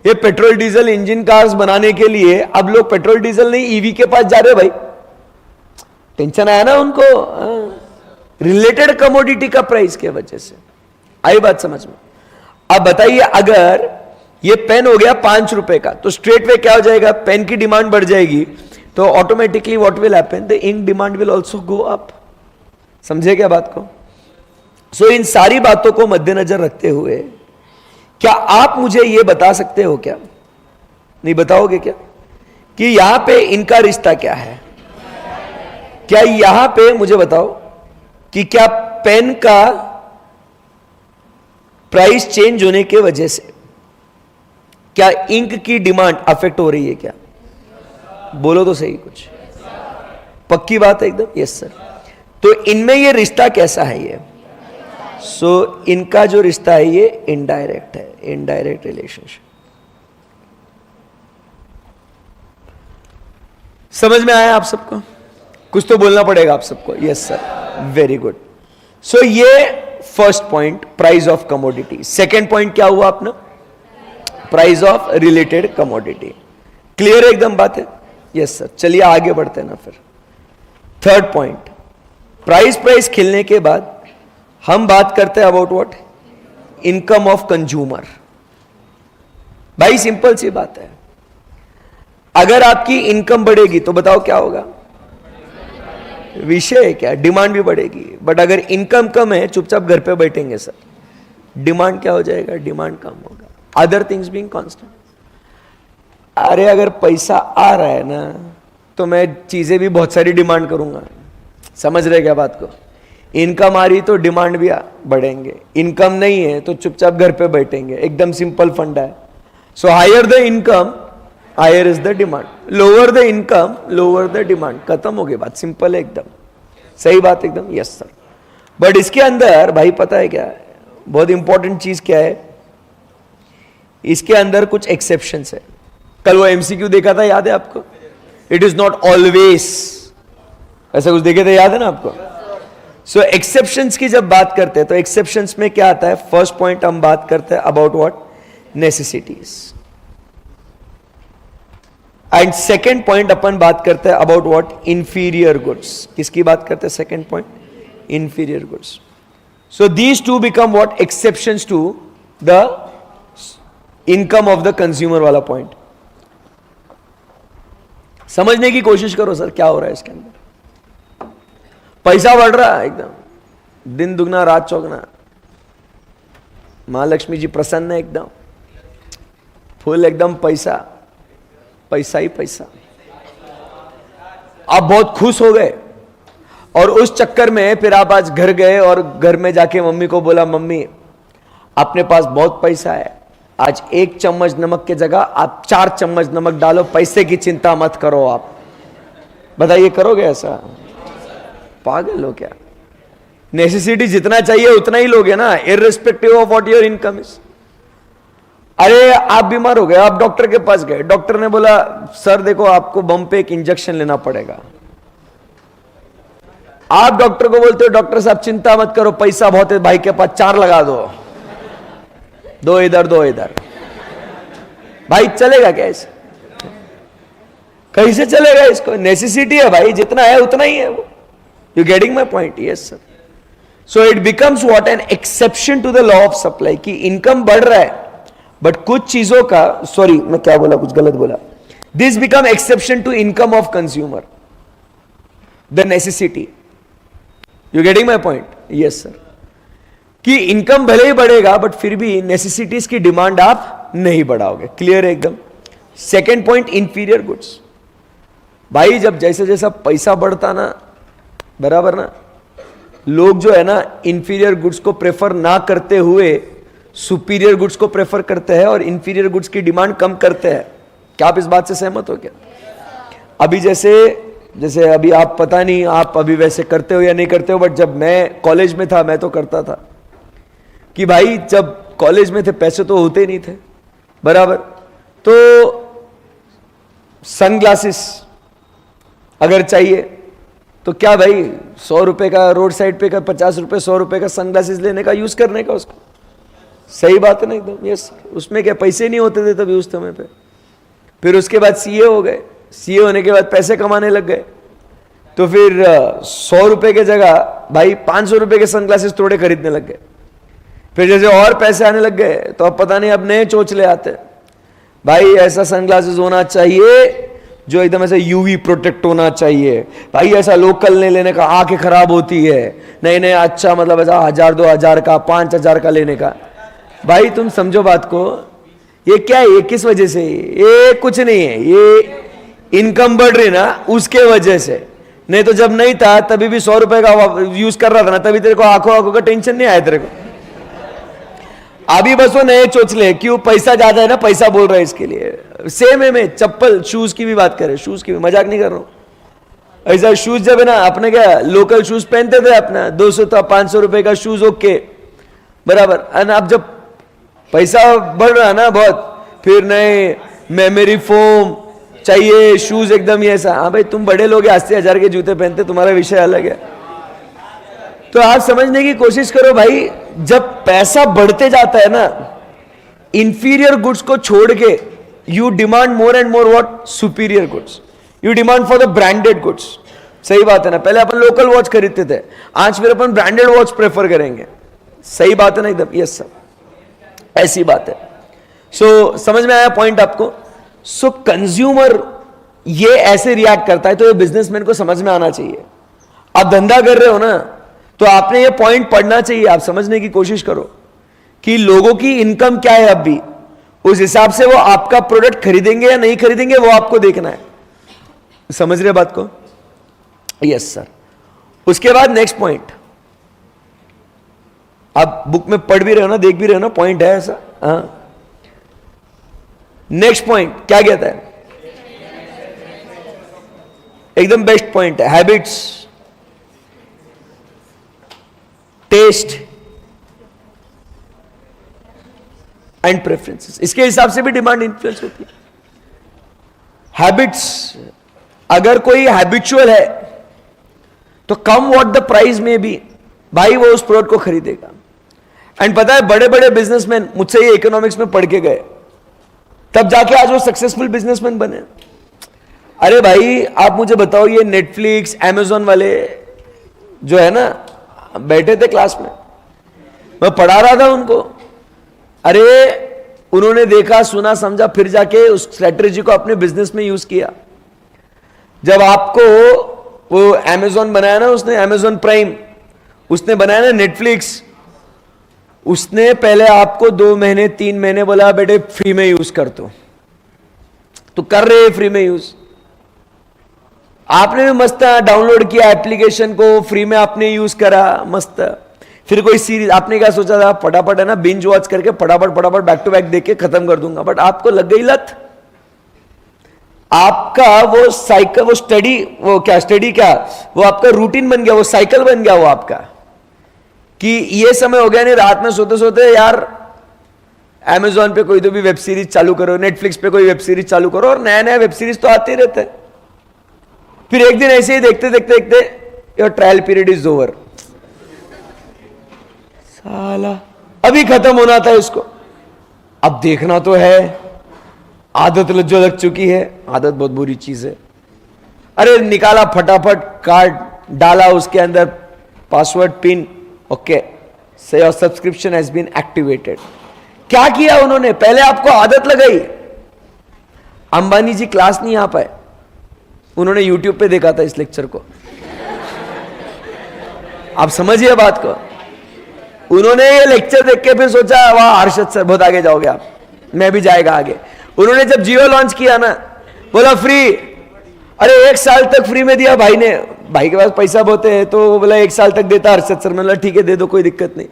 S1: ये पेट्रोल डीजल इंजन कार्स बनाने के लिए। अब लोग पेट्रोल डीजल नहीं ईवी के पास जा रहे भाई, टेंशन आया ना उनको, रिलेटेड कमोडिटी का प्राइस के वजह से। आई बात समझ में? अब बताइए, अगर ये पेन हो गया 5 रुपए का, तो स्ट्रेट वे क्या हो जाएगा? पेन की डिमांड बढ़ जाएगी, तो automatically what will happen? The ink demand will also go up. समझे क्या बात को? सो इन सारी बातों को मद्देनजर रखते हुए क्या आप मुझे यह बता सकते हो क्या, नहीं बताओगे क्या, कि यहां पे इनका रिश्ता क्या है? क्या यहां पे मुझे बताओ कि क्या पेन का प्राइस चेंज होने के वजह से क्या इंक की डिमांड अफेक्ट हो रही है क्या? बोलो तो सही कुछ, पक्की बात है एकदम? Yes sir. तो इनमें ये रिश्ता कैसा है ये? सो इनका जो रिश्ता है ये इनडायरेक्ट है, इनडायरेक्ट रिलेशनशिप। समझ में आया आप सबको? कुछ तो बोलना पड़ेगा आप सबको। Yes sir, very good. So ये first point price of commodity. Second point क्या हुआ अपना? Price of related commodity. Clear है एकदम बात है? Yes sir. चलिए आगे बढ़ते हैं ना फिर। थर्ड पॉइंट, प्राइस खेलने के बाद हम बात करते हैं about what? Income of consumer. भाई सिंपल सी बात है, अगर आपकी इनकम बढ़ेगी तो बताओ क्या होगा? विषय है क्या? डिमांड भी बढ़ेगी। बट अगर इनकम कम है, चुपचाप घर पे बैठेंगे सर, डिमांड क्या हो जाएगा? डिमांड कम होगा, अदर थिंग्स बीइंग कांस्टेंट। अरे अगर पैसा आ रहा है ना, तो मैं चीजें भी बहुत सारी डिमांड करूंगा। समझ रहे क्या बात को? इनकम आ रही तो डिमांड भी बढ़ेंगे, इनकम नहीं है तो चुपचाप घर पे बैठेंगे। एकदम सिंपल फंडा है। So higher the income, higher is the demand, lower the income, lower the demand. खत्म हो गई बात, सिंपल है एकदम। सही बात एकदम? Yes sir. बट इसके अंदर भाई पता है क्या है? बहुत इंपॉर्टेंट चीज क्या है? इसके अंदर कुछ एक्सेप्शंस है। कल वो एमसीक्यू देखा था, याद है आपको? इट इज नॉट ऑलवेज, ऐसा कुछ देखे थे, याद है ना आपको? सो एक्सेप्शंस की जब बात करते हैं तो एक्सेप्शंस में क्या आता है? फर्स्ट पॉइंट हम बात करते हैं about what? Necessities. And second point अपन बात करते हैं अबाउट व्हाट? Inferior goods. किसकी बात करते हैं? Second point, inferior goods. So these two become what? Exceptions to the income of the consumer वाला पॉइंट। समझने की कोशिश करो सर, क्या हो रहा है इसके अंदर? पैसा बढ़ रहा है एकदम, दिन दुगना रात चौगना। महालक्ष्मी जी प्रसन्न है एकदम, फुल एकदम पैसा, पैसा ही पैसा। आप बहुत खुश हो गए और उस चक्कर में फिर आप आज घर गए और घर में जाके मम्मी को बोला, मम्मी अपने पास बहुत पैसा है, आज 1 चम्मच नमक के जगह आप 4 चम्मच नमक डालो, पैसे की चिंता मत करो। आप बताइए करोगे ऐसा? पागल हो क्या? नेसेसिटी जितना चाहिए उतना ही लोगे ना, irrespective of what your income is. अरे आप बीमार हो गए, आप डॉक्टर के पास गए, डॉक्टर ने बोला सर देखो आपको बम पे एक इंजेक्शन लेना पड़ेगा। आप डॉक्टर को बोलते हो डॉक्टर साहब चिंता मत करो, पैसा बहुत है भाई के पास, 4 लगा दो, 2 इधर 2 इधर। भाई चलेगा कैसे? कैसे चलेगा? इसको नेसेसिटी है भाई, जितना है उतना ही है वो। You getting my point? Yes sir. So it becomes what? An exception to the law of supply, कि इनकम बढ़ रहा है बट कुछ चीजों का, सॉरी मैं क्या बोला, कुछ गलत बोला। This become exception to income of consumer, the necessity. You getting my point? Yes sir. कि इनकम भले ही बढ़ेगा बट फिर भी नेसेसिटीज की डिमांड आप नहीं बढ़ाओगे। क्लियर है एकदम? Second point, inferior goods. भाई जब जैसे जैसा पैसा बढ़ता ना, बराबर ना, लोग जो है ना इंफीरियर गुड्स को प्रेफर ना करते हुए सुपीरियर गुड्स को प्रेफर करते हैं और इंफीरियर गुड्स की डिमांड कम करते हैं। क्या आप इस बात से सहमत हो क्या? अभी जैसे अभी आप पता नहीं आप अभी वैसे करते हो या नहीं करते हो, बट जब मैं कॉलेज में था मैं तो करता था कि भाई जब कॉलेज में थे पैसे तो होते नहीं थे, बराबर, तो सनग्लासेस अगर चाहिए तो क्या भाई 100 रुपए का रोड साइड पे का 50 रुपए 100 रुपए का सनग्लासेस लेने का, यूज करने का उसको। सही बात है ना एकदम? यस। उसमें क्या पैसे नहीं होते थे तभी उस समय पे। फिर उसके बाद सीए हो गए, सीए होने के बाद पैसे कमाने लग गए, तो फिर 100 रुपए के जगह भाई 500 रुपए के सनग्लासेस थोड़े खरीदने लग गए। फिर जैसे और पैसे आने लग गए तो अब पता नहीं अब नए चोचले आते, भाई ऐसा सनग्लासेस होना चाहिए जो एकदम ऐसे यूवी प्रोटेक्ट होना चाहिए, भाई ऐसा लोकल नहीं लेने का, आंखें खराब होती है, नहीं नहीं अच्छा मतलब ऐसा 1000 2000 का 5000 का लेने का। भाई तुम समझो बात को, ये क्या है? ये किस वजह से? ये कुछ नहीं है, ये इनकम बढ़ रही ना उसके वजह से। नहीं तो जब नहीं था तभी भी 100 रुपए का यूज कर रहा था ना, तभी तेरे को आंखों का टेंशन नहीं आया तेरे को। अभी बस वो नए चोचले, क्यों? पैसा ज्यादा है ना, पैसा बोल रहा है इसके लिए। सेम है, मैं चप्पल शूज की भी बात करें, शूज की भी, मजाक नहीं कर रहा हूं। ऐसा शूज जब है ना, अपने क्या लोकल शूज पहनते थे अपना 200 था 500 रुपए का शूज, ओके बराबर। अब जब पैसा बढ़ रहा ना बहुत, फिर नए मेमोरी फोम चाहिए, शूज एकदम ही ऐसा। हाँ भाई तुम बड़े लोग 80,000 के जूते पहनते, तुम्हारा विषय अलग है। तो आप समझने की कोशिश करो भाई, जब पैसा बढ़ते जाता है ना, इंफीरियर गुड्स को छोड़ के you demand more and more what, superior goods, you demand for the branded goods. सही बात है ना? पहले अपन लोकल वॉच खरीदते थे, आज फिर अपन ब्रांडेड वॉच प्रेफर करेंगे। सही बात है ना? एकदम यस सर, ऐसी बात है। सो समझ में आया पॉइंट आपको? सो कंज्यूमर ये ऐसे रिएक्ट करता है, तो ये बिजनेसमैन को समझ में आना चाहिए। आप धंधा कर रहे हो ना, तो आपने ये पॉइंट पढ़ना चाहिए। आप समझने की कोशिश करो कि लोगों की इनकम क्या है, अब भी उस हिसाब से वो आपका प्रोडक्ट खरीदेंगे या नहीं खरीदेंगे, वो आपको देखना है। समझ रहे बात को? Yes sir. उसके बाद नेक्स्ट पॉइंट, आप बुक में पढ़ भी रहे हो ना, देख भी रहे हो ना, पॉइंट है ऐसा। हाँ, नेक्स्ट पॉइंट क्या कहता है? एकदम बेस्ट पॉइंट है, हैबिट्स, टेस्ट एंड प्रेफरेंसेस। इसके हिसाब से भी डिमांड इन्फ्लुएंस होती है। हैबिट्स, अगर कोई हैबिचुअल है तो कम व्हाट द प्राइस में भी भाई वो उस प्रोडक्ट को खरीदेगा। एंड पता है, बड़े बड़े बिजनेसमैन मुझसे ये इकोनॉमिक्स में पढ़ के गए, तब जाके आज वो सक्सेसफुल बिजनेसमैन बने। अरे भाई आप मुझे बताओ, ये नेटफ्लिक्स, अमेजोन वाले जो है ना, बैठे थे क्लास में, मैं पढ़ा रहा था उनको। अरे उन्होंने देखा, सुना, समझा, फिर जाके उस स्ट्रेटेजी को अपने बिजनेस में यूज किया। जब आपको वो अमेजोन बनाया ना, उसने अमेजोन प्राइम, उसने बनाया ना नेटफ्लिक्स, उसने पहले आपको 2 महीने 3 महीने बोला बेटे फ्री में यूज कर तो कर रहे फ्री में यूज। आपने भी मस्त डाउनलोड किया एप्लीकेशन को, फ्री में आपने यूज करा, मस्त। फिर कोई सीरीज आपने क्या सोचा था, फटाफट है ना बिंज वॉच करके फटाफट बैक टू बैक देख के खत्म कर दूंगा, बट आपको लग गई लत। आपका वो साइकिल, वो स्टडी, वो क्या स्टडी, क्या वो आपका रूटीन बन गया, वो साइकिल बन गया वो आपका, कि ये समय हो गया नहीं, रात में सोते सोते यार अमेजोन पे कोई तो भी वेब सीरीज चालू करो, नेटफ्लिक्स पे कोई वेब सीरीज चालू करो, और नया नया वेब सीरीज तो आते ही रहते हैं। फिर एक दिन ऐसे ही देखते देखते देखते your trial period is over, साला अभी खत्म होना था इसको, अब देखना तो है। आदत जो लग चुकी है, आदत बहुत बुरी चीज है। अरे निकाला फटाफट, कार्ड डाला उसके अंदर, password, pin, okay, say your subscription has been activated. क्या किया उन्होंने? पहले आपको आदत लगाई। अंबानी जी क्लास नहीं आ पाए, उन्होंने यूट्यूब पे देखा था इस लेक्चर को। आप समझिए बात को। उन्होंने ये लेक्चर देख के फिर सोचा वाह हर्षद सर बहुत आगे जाओगे आप, मैं भी जाएगा आगे। उन्होंने जब जियो लॉन्च किया ना, बोला फ्री, अरे 1 साल तक फ्री में दिया भाई ने, भाई के पास पैसा बहुत है, तो बोला 1 साल तक देता हर्षद सर। मैंने बोला ठीक है दे दो, कोई दिक्कत नहीं।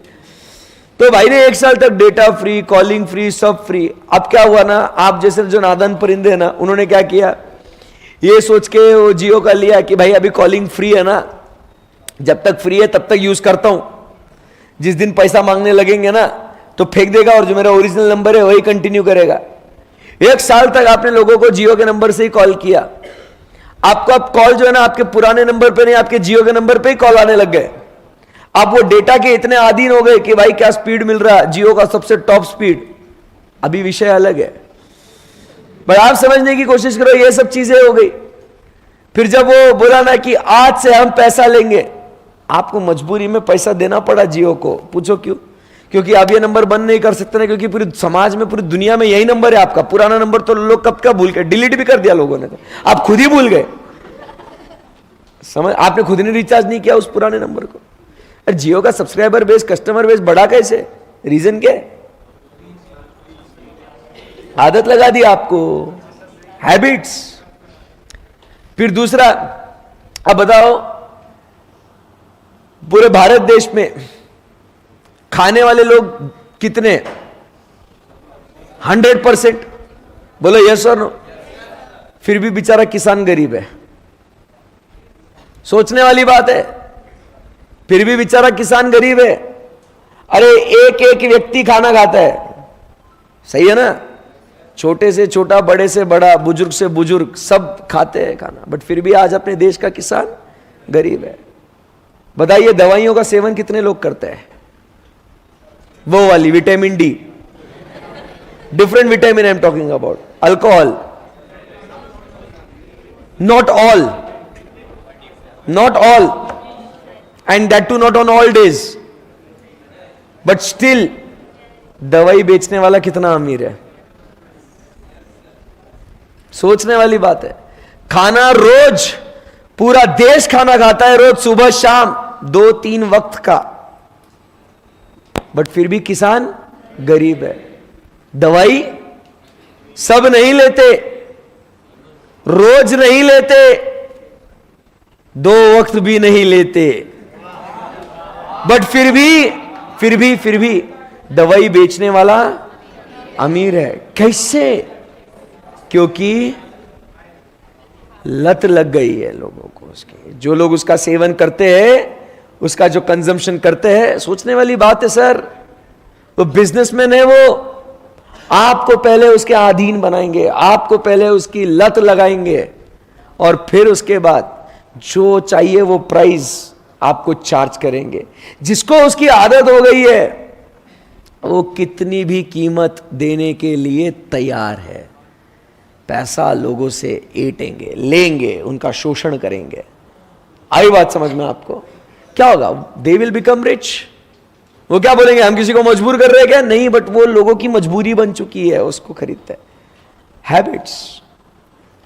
S1: तो भाई ने 1 साल तक डेटा फ्री, कॉलिंग फ्री, सब फ्री। अब क्या हुआ ना, आप जैसे जो नादान परिंदे है ना, उन्होंने क्या किया, ये सोच के वो जियो का लिया कि भाई अभी कॉलिंग फ्री है ना, जब तक फ्री है तब तक यूज करता हूं, जिस दिन पैसा मांगने लगेंगे ना तो फेंक देगा, और जो मेरा ओरिजिनल नंबर है वही कंटिन्यू करेगा। 1 साल तक आपने लोगों को जियो के नंबर से ही कॉल किया। आपको अब कॉल जो है ना आपके पुराने नंबर पे नहीं, आपके जियो के नंबर पे ही कॉल आने लग गए। आप वो डेटा के इतने आदीन हो गए कि भाई क्या स्पीड मिल रहा है, जियो का सबसे टॉप स्पीड। अभी विषय अलग है, पर आप समझने की कोशिश करो, ये सब चीजें हो गई। फिर जब वो बोला ना कि आज से हम पैसा लेंगे, आपको मजबूरी में पैसा देना पड़ा जियो को। पूछो क्यों? क्योंकि आप ये नंबर बंद नहीं कर सकते ना, क्योंकि पूरी समाज में, पूरी दुनिया में यही नंबर है आपका। पुराना नंबर तो लोग कब का भूल गए, डिलीट भी कर दिया लोगों ने, तो आप खुद ही भूल गए। समझ, आपने खुद ने रिचार्ज नहीं किया उस पुराने नंबर को। अरे जियो का सब्सक्राइबर बेस, कस्टमर बेस बढ़ा कैसे? रीजन क्या है? आदत लगा दी आपको, हैबिट्स। फिर दूसरा, अब बताओ पूरे भारत देश में खाने वाले लोग कितने? 100%। बोलो यस और नो। फिर भी बेचारा किसान गरीब है। सोचने वाली बात है, फिर भी बेचारा किसान गरीब है। अरे एक एक व्यक्ति खाना खाता है, सही है ना? छोटे से छोटा, बड़े से बड़ा, बुजुर्ग से बुजुर्ग, सब खाते हैं खाना, बट फिर भी आज अपने देश का किसान गरीब है। बताइए दवाइयों का सेवन कितने लोग करते हैं? वो वाली vitamin D, different vitamin I am talking about. Alcohol, not all, and that too not on all days, but still दवाई बेचने वाला कितना अमीर है? सोचने वाली बात है. खाना रोज, पूरा देश खाना खाता है रोज, सुबह शाम 2-3 वक्त का, बट फिर भी किसान गरीब है. दवाई सब नहीं लेते, रोज नहीं लेते, 2 वक्त भी नहीं लेते, बट फिर भी दवाई बेचने वाला अमीर है. कैसे? क्योंकि लत लग गई है लोगों को उसकी. जो लोग उसका सेवन करते हैं, उसका जो कंजम्पशन करते हैं, सोचने वाली बात है सर. वो बिजनेसमैन है, वो आपको पहले उसके अधीन बनाएंगे, आपको पहले उसकी लत लगाएंगे, और फिर उसके बाद जो चाहिए वो प्राइस आपको चार्ज करेंगे. जिसको उसकी आदत हो गई है, वो कितनी भी कीमत देने के लिए तैयार है. पैसा लोगों से ऐंठेंगे, लेंगे, उनका शोषण करेंगे. आई बात समझ में आपको? क्या होगा? They will become rich. वो क्या बोलेंगे? हम किसी को मजबूर कर रहे हैं क्या? नहीं, बट वो लोगों की मजबूरी बन चुकी है, उसको खरीदते हैं. Habits,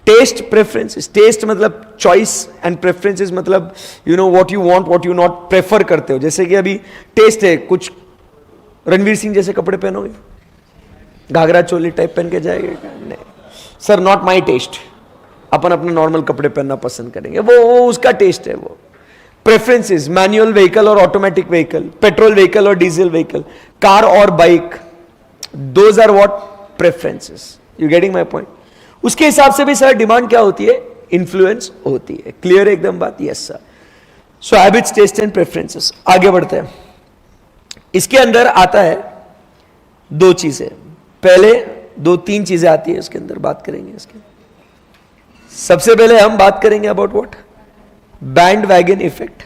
S1: taste, preferences. टेस्ट मतलब चॉइस एंड प्रेफरेंसेस मतलब you know what you want, what you not prefer करते हो. जैसे कि अभी टेस्ट है, कुछ रणवीर सिंह जैसे कपड़े पहनोगे, घाघरा चोली टाइप पहन के जाएंगे? नहीं सर, नॉट माई टेस्ट. अपन अपने नॉर्मल कपड़े पहनना पसंद करेंगे. वो उसका टेस्ट है. वो प्रेफरेंसेस, मैनुअल व्हीकल और ऑटोमेटिक व्हीकल, पेट्रोल व्हीकल और डीजल व्हीकल, कार और bike, those are what? Preferences. You getting my point? उसके हिसाब से भी सर डिमांड क्या होती है? इन्फ्लुएंस होती है. क्लियर है एकदम बात? Yes sir. So habits, taste and preferences. आगे बढ़ते हैं. इसके अंदर आता है 2 चीजें. पहले 2-3 चीजें आती है इसके अंदर, बात करेंगे इसके. सबसे पहले हम बात करेंगे about what? Band wagon effect.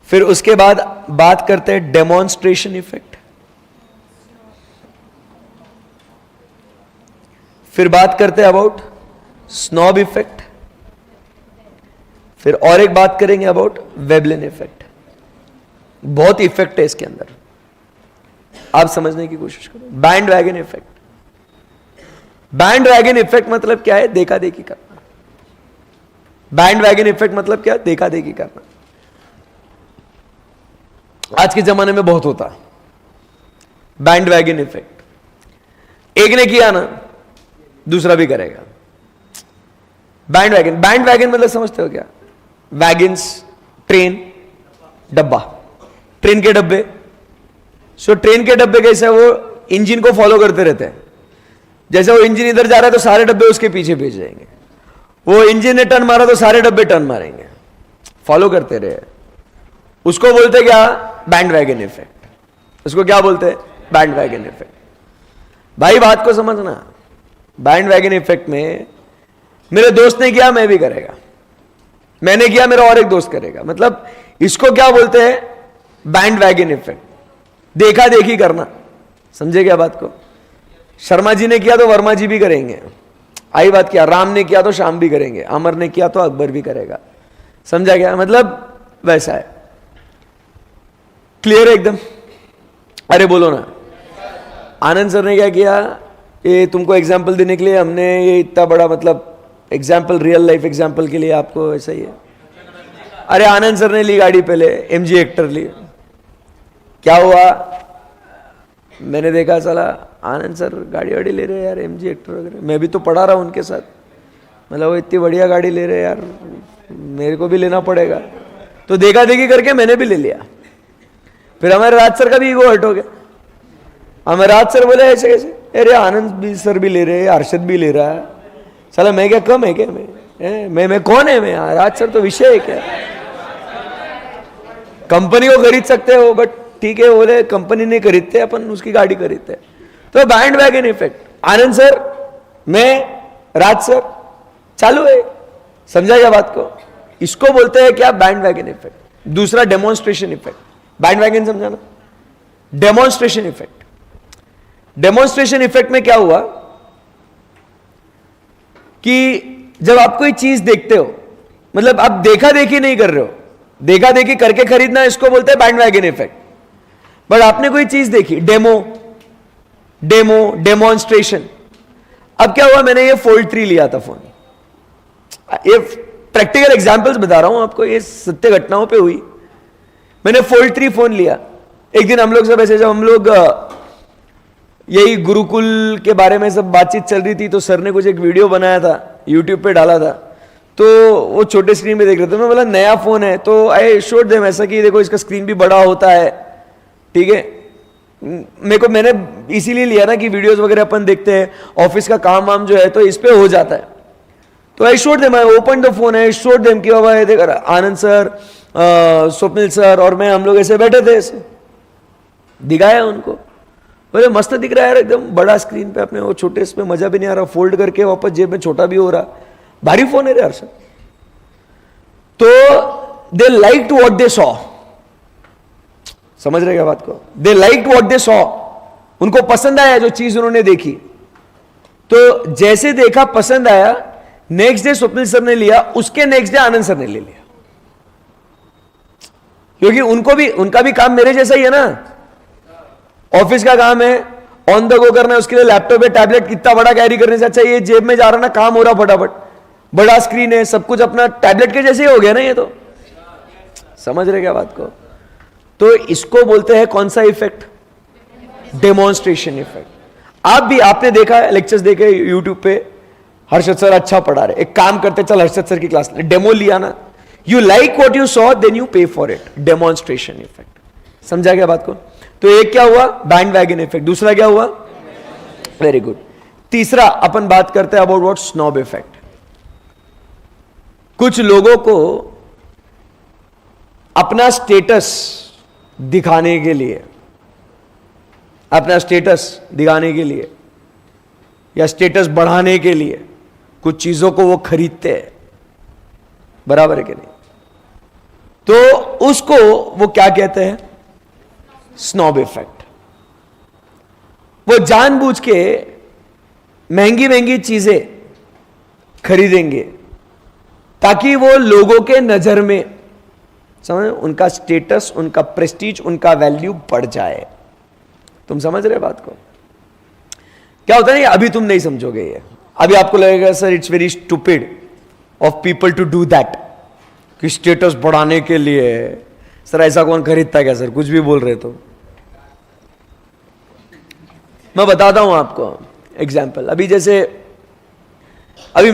S1: फिर उसके बाद बात करते हैं डेमोन्स्ट्रेशन इफेक्ट. फिर बात करते हैं अबाउट स्नॉब इफेक्ट. फिर और एक बात करेंगे अबाउट वेबलिन इफेक्ट. बहुत इफेक्ट है इसके अंदर, आप समझने की कोशिश करो. Band wagon effect. Band wagon effect मतलब क्या है? देखा देखी करना. बैंड वैगन इफेक्ट मतलब क्या? देखा देखी करना. आज के जमाने में बहुत होता है बैंड वैगन इफेक्ट. एक ने किया ना, दूसरा भी करेगा. बैंड वैगन मतलब समझते हो क्या? वैगन्स, ट्रेन, डब्बा. ट्रेन के डब्बे. सो ट्रेन के डब्बे कैसे? वो इंजन को फॉलो करते रहते हैं. जैसे वो इंजन इधर जा रहा है तो सारे डब्बे उसके पीछे भेज जाएंगे. वो इंजन ने टर्न मारा तो सारे डब्बे टर्न मारेंगे. फॉलो करते रहे. उसको बोलते क्या? Band wagon effect. उसको क्या बोलते हैं? Band wagon effect. भाई बात को समझना. बैंड वैगन इफेक्ट में मेरे दोस्त ने किया, मैं भी करेगा. मैंने किया, मेरा और एक दोस्त करेगा. मतलब इसको क्या बोलते हैं? Band wagon effect. देखा देखी करना. समझे क्या बात को? शर्मा जी ने किया तो वर्मा जी भी करेंगे. आई बात क्या? राम ने किया तो श्याम भी करेंगे, अमर ने किया तो अकबर भी करेगा. समझा क्या? मतलब वैसा है. क्लियर है एकदम? अरे बोलो ना. आनंद सर ने क्या किया? ये तुमको एग्जाम्पल देने के लिए हमने ये इतना बड़ा, मतलब एग्जाम्पल, रियल लाइफ एग्जाम्पल के लिए आपको ऐसा ही है. अरे आनंद सर ने ली गाड़ी, पहले MG हेक्टर ली. क्या हुआ? मैंने देखा साला आनंद सर गाड़ी वाड़ी ले रहे हैं यार, MG हेक्टर वगैरह. मैं भी तो पढ़ा रहा हूँ उनके साथ. मतलब वो इतनी बढ़िया गाड़ी ले रहे हैं यार, मेरे को भी लेना पड़ेगा. तो देखा देखी करके मैंने भी ले लिया. फिर हमारे राज सर का भी ईगो हर्ट हो गया. हमारे राज सर बोले ऐसे कैसे? अरे आनंद भी सर भी ले रहे हैं, अर्षद भी ले रहा है. साला मैं क्या कम है क्या? मैं कौन है? मैं राज सर तो विषय है क्या? कंपनी को खरीद सकते हो, बट ठीक है, बोले कंपनी नहीं खरीदते, अपन उसकी गाड़ी खरीदते. तो बैंड वैगन इफेक्ट. आनंद सर, मैं, राज सर, चालू है. समझा क्या बात को? इसको बोलते हैं क्या? Band wagon effect. दूसरा डेमोन्स्ट्रेशन इफेक्ट। बैंड वैगन समझाना, डेमोन्स्ट्रेशन इफेक्ट। डेमोन्स्ट्रेशन इफेक्ट में क्या हुआ कि जब आप कोई चीज देखते हो, मतलब आप देखा देखी नहीं कर रहे हो, देखा देखी करके खरीदना, इसको बोलते हैं बैंड वैगन इफेक्ट। बट आपने कोई चीज देखी, डेमोन्स्ट्रेशन। अब क्या हुआ, मैंने ये फोल्ड 3 लिया था फोन, ये प्रैक्टिकल एग्जांपल्स बता रहा हूं आपको, ये सत्य घटनाओं पे हुई। मैंने फोल्ड 3 फोन लिया। एक दिन हम लोग सब ऐसे, जब हम लोग यही गुरुकुल के बारे में सब बातचीत चल रही थी, तो सर ने कुछ एक वीडियो बनाया था, यूट्यूब पे डाला था, तो वो छोटे स्क्रीन में देख रहे थे। मैं बोला नया फोन है, तो आई शोड देम ऐसा कि देखो इसका स्क्रीन भी बड़ा होता है, ठीक है। मैंने इसीलिए लिया ना कि वीडियोस वगैरह अपन देखते हैं, ऑफिस का काम वाम जो है तो इस पे हो जाता है। तो I showed them, I open the phone, I showed them कि बाबा ये देख, आनंद सर, स्वप्निल सर और मैं, हम लोग ऐसे बैठे थे, ऐसे दिखाया उनको। बोले मस्त दिख रहा है यार, एकदम बड़ा स्क्रीन पे, अपने वो छोटे इसमें मजा भी नहीं आ रहा, फोल्ड करके वापस जेब में छोटा भी हो रहा, भारी फोन है यार सर। तो दे लाइक्ड व्हाट दे सॉ, समझ रहे क्या बात को? दे लाइक्ड व्हाट दे सॉ, उनको पसंद आया जो चीज उन्होंने देखी। तो जैसे देखा पसंद आया, नेक्स्ट डे स्वप्निल सर ने लिया, उसके नेक्स्ट डे आनंद सर ने ले लिया, क्योंकि उनका भी काम मेरे जैसा ही है ना, ऑफिस का काम है, ऑन द गो करना है, उसके लिए लैपटॉप है, टैबलेट कितना बड़ा कैरी करने से अच्छा ये जेब में जा रहा ना, काम हो रहा फटाफट, बड़ा स्क्रीन है, सब कुछ अपना टैबलेट के जैसे ही हो गया ना ये तो। समझ रहे क्या बात को? तो इसको बोलते हैं कौन सा इफेक्ट? Demonstration effect. आपने देखा है, लेक्चर्स देखे यूट्यूब पे, हर्षद सर अच्छा पढ़ा रहे, एक काम करते, चल हर्षद सर की क्लास डेमो लिया ना, you like what you saw, then you pay for it, demonstration effect. समझा क्या बात को? तो एक क्या हुआ? Bandwagon effect. दूसरा क्या हुआ? Very good. तीसरा अपन बात करते हैं अबाउट व्हाट? Snob effect. कुछ लोगों को अपना स्टेटस दिखाने के लिए, या स्टेटस बढ़ाने के लिए कुछ चीजों को वो खरीदते हैं, बराबर है कि नहीं? तो उसको वो क्या कहते हैं? Snob effect. वो जानबूझ के महंगी महंगी चीजें खरीदेंगे ताकि वो लोगों के नजर में, समझ, उनका स्टेटस, उनका प्रेस्टीज, उनका वैल्यू बढ़ जाए। तुम समझ रहे बात को? क्या होता है ना, अभी तुम नहीं समझोगे ये, अभी आपको लगेगा sir it's very stupid of people to do that, कि स्टेटस बढ़ाने के लिए सर ऐसा कौन खरीदता है क्या सर, कुछ भी बोल रहे तो। मैं बताता हूं आपको एग्जाम्पल। अभी जैसे अभी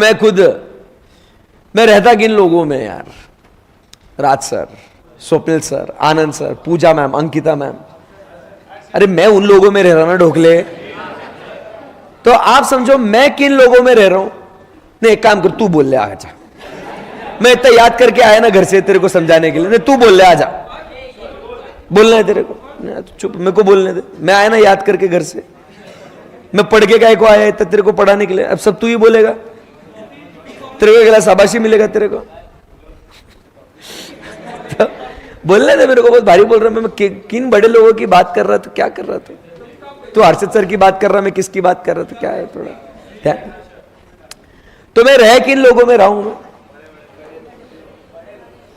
S1: मैं रहता किन लोगों में यार, राज सर, स्वप्निल सर, आनंद सर, पूजा मैम, अंकिता मैम, अरे मैं उन लोगों में रह रहा ना ढोकले। तो आप समझो मैं किन लोगों में रह रहा हूं। नहीं, एक काम कर, तू बोल ले आजा, मैं इतना याद करके आया ना घर से तेरे को समझाने के लिए। नहीं, तू बोल ले आजा, बोलना है तेरे को, चुप, मेरे को बोलने दे, मैं आया ना याद करके घर से, मैं पढ़ के काय को आया इतना तेरे को पढ़ाने के लिए। अब सब तू ही बोलेगा, तेरे को अगला शाबाशी मिलेगा तेरे को। तो बोलने दे मेरे को, बहुत भारी बोल रहा मैं किन बड़े लोगों की बात कर रहा था, क्या कर रहा था तू? हर्षद सर की बात कर रहा, मैं किसकी बात कर रहा था, क्या है थोड़ा क्या? तो मैं रह किन लोगों में रहा हूं मैं?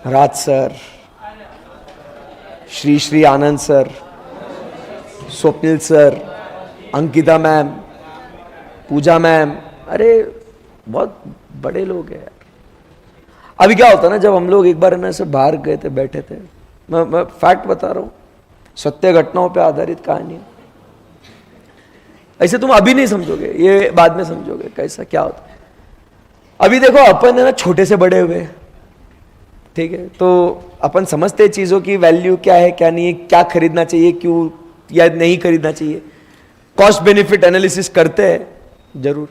S1: Raj sir, Shri Anand sir, Swapnil sir, Ankita ma'am, Pooja ma'am, अरे बहुत बड़े लोग हैं यार। अभी क्या होता ना, जब हम लोग एक बार ना से बाहर गए थे, बैठे थे, मैं फैक्ट बता रहा हूं, सत्य घटनाओं पे आधारित कहानी। ऐसे तुम अभी नहीं समझोगे, ये बाद में समझोगे कैसा क्या होता है। अभी देखो अपन है ना छोटे से बड़े हुए, ठीक है, तो अपन समझते हैं चीजों की वैल्यू क्या है क्या नहीं है, क्या खरीदना चाहिए, क्यों या नहीं खरीदना चाहिए, कॉस्ट बेनिफिट एनालिसिस करते हैं जरूर।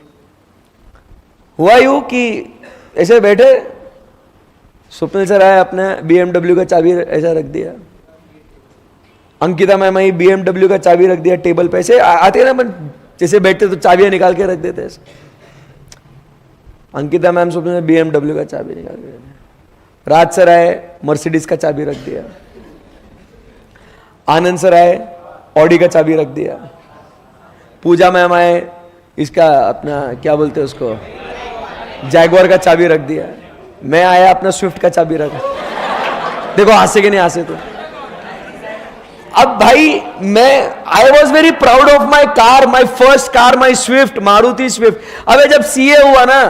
S1: हुआ यूं कि ऐसे बैठे, स्वप्निल सर आया, अपने BMW का चाबी ऐसा रख दिया, अंकिता मैम आई, BMW का चाबी रख दिया टेबल पे। ऐसे आते हैं ना अपन, जैसे बैठते तो चाबियां निकाल के रख देते ऐसे। अंकिता मैम स्वप्निल BMW का चाबी निकाल के, राज सर आए, मर्सिडीज का चाबी रख दिया। आनंद सर आए, ऑडी का चाबी रख दिया। पूजा मैम आए, इसका अपना क्या बोलते हैं उसको, जैगवार का चाबी रख दिया। मैं आया, अपना स्विफ्ट का चाबी रखा। देखो हंसे कि नहीं हंसे तो। अब भाई मैं I was very proud of my car, my first car, my Swift, Maruti Swift. अब जब सीए हुआ ना,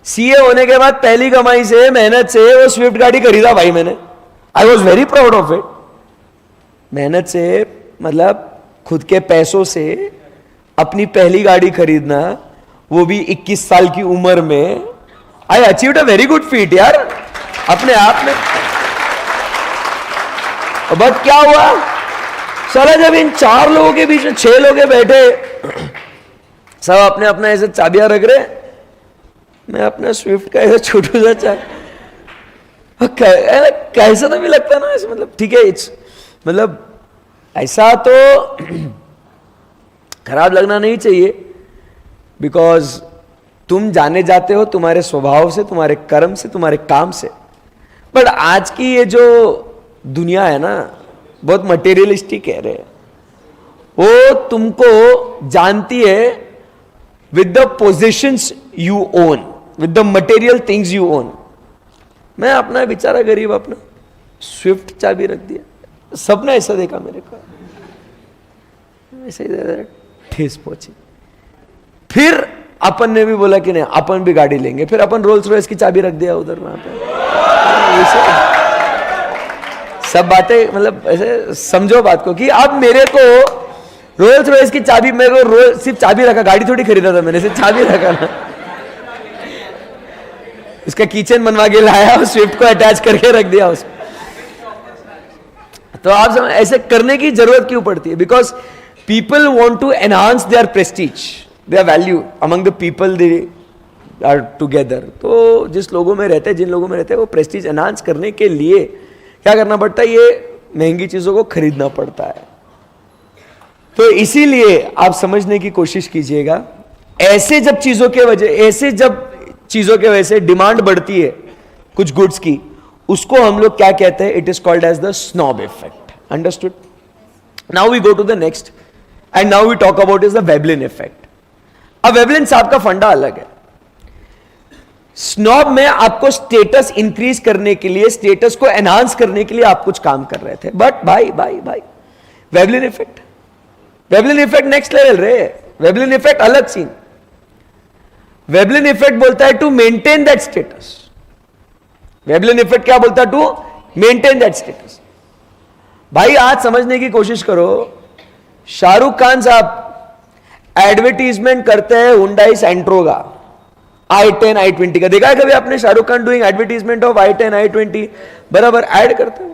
S1: सीए होने के बाद पहली कमाई से, मेहनत से वो स्विफ्ट गाड़ी खरीदा भाई मैंने। I was very proud of it. मेहनत से मतलब खुद के पैसों से अपनी पहली गाड़ी खरीदना, वो भी 21 साल की उम्र में। I achieved a very good feat यार अपने आप में। बट क्या हुआ साला, जब इन 4 लोगों के बीच में 6 लोग बैठे, सब अपने अपने ऐसे चाबियां रख रहे, मैं अपना स्विफ्ट का ऐसा छोटू सा कैसा तो भी लगता ना ऐसे, मतलब ठीक है, इट्स मतलब ऐसा तो खराब लगना नहीं चाहिए, बिकॉज तुम जाने जाते हो तुम्हारे स्वभाव से, तुम्हारे कर्म से, तुम्हारे काम से। बट आज की ये जो दुनिया है ना, बहुत मटेरियलिस्टिक कह रहे हैं, वो तुमको जानती है with the positions you own, with the material things you own. मैं अपना बेचारा गरीब अपना स्विफ्ट चाबी रख दिया, सबने ऐसा देखा मेरे को, ऐसे ही ठेस पहुंची। फिर अपन ने भी बोला कि नहीं अपन भी गाड़ी लेंगे, फिर अपन रोल्स रॉयस की चाबी रख दिया उधर वहां पे। सब बातें मतलब ऐसे समझो बात को कि अब मेरे को रोल्स रॉयस की चाबी, मेरे को सिर्फ चाबी रखा, गाड़ी थोड़ी खरीदा था मैंने, सिर्फ चाबी रखा ना। उसका किचन बनवा के लाया, उस स्विफ्ट को अटैच करके रख दिया उसको। तो आप समझ ऐसे करने की जरूरत क्यों पड़ती है? Because people want to enhance their prestige, their value among the people they are together. तो जिस लोगों में रहते हैं, जिन लोगों में रहते हैं, वो प्रेस्टीज एनहांस करने के लिए क्या करना पड़ता है? ये महंगी चीजों को खरीदना पड़ता है। तो इसीलिए आप समझने की कोशिश कीजिएगा, ऐसे जब चीजों के वजह, ऐसे जब चीजों के वजह से डिमांड बढ़ती है कुछ गुड्स की, उसको हम लोग क्या कहते हैं? It is called as the snob effect. Understood? Now we go to the next and now we talk about is the Veblen effect. अब वेबलिन साहब का फंडा अलग है। स्नॉब में आपको स्टेटस इंक्रीज करने के लिए, स्टेटस को एनहांस करने के लिए आप कुछ काम कर रहे थे, बट भाई Veblen effect, Veblen effect next level रे। वेबलिन इफेक्ट अलग सीन। वेबलिन इफेक्ट बोलता है to maintain that status. Veblen effect क्या बोलता है? To maintain that status. भाई आज समझने की कोशिश करो, शाहरुख खान साहब एडवर्टीजमेंट करते हैं हुंडई सेंट्रो का, i10 i20 का। देखा है कभी आपने Shahrukh Khan doing advertisement of i10 i20? बराबर ऐड करते हो।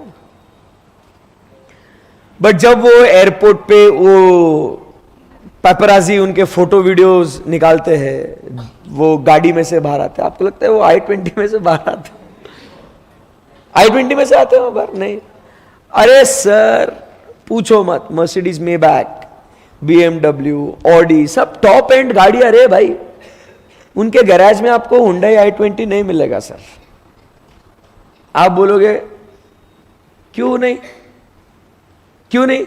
S1: बट जब वो एयरपोर्ट पे वो पेपराजी उनके फोटो वीडियोस निकालते हैं, वो गाड़ी में से बाहर आते हैं, आपको लगता है वो i20 में से बाहर आते हैं? i20 में से आते हैं बाहर? नहीं। अरे सर पूछो मत, मर्सिडीज मेबैक, BMW, ऑडी, सब टॉप एंड गाड़ी। अरे भाई उनके गैराज में आपको हुंडई i20 नहीं मिलेगा सर। आप बोलोगे क्यों नहीं? क्यों नहीं?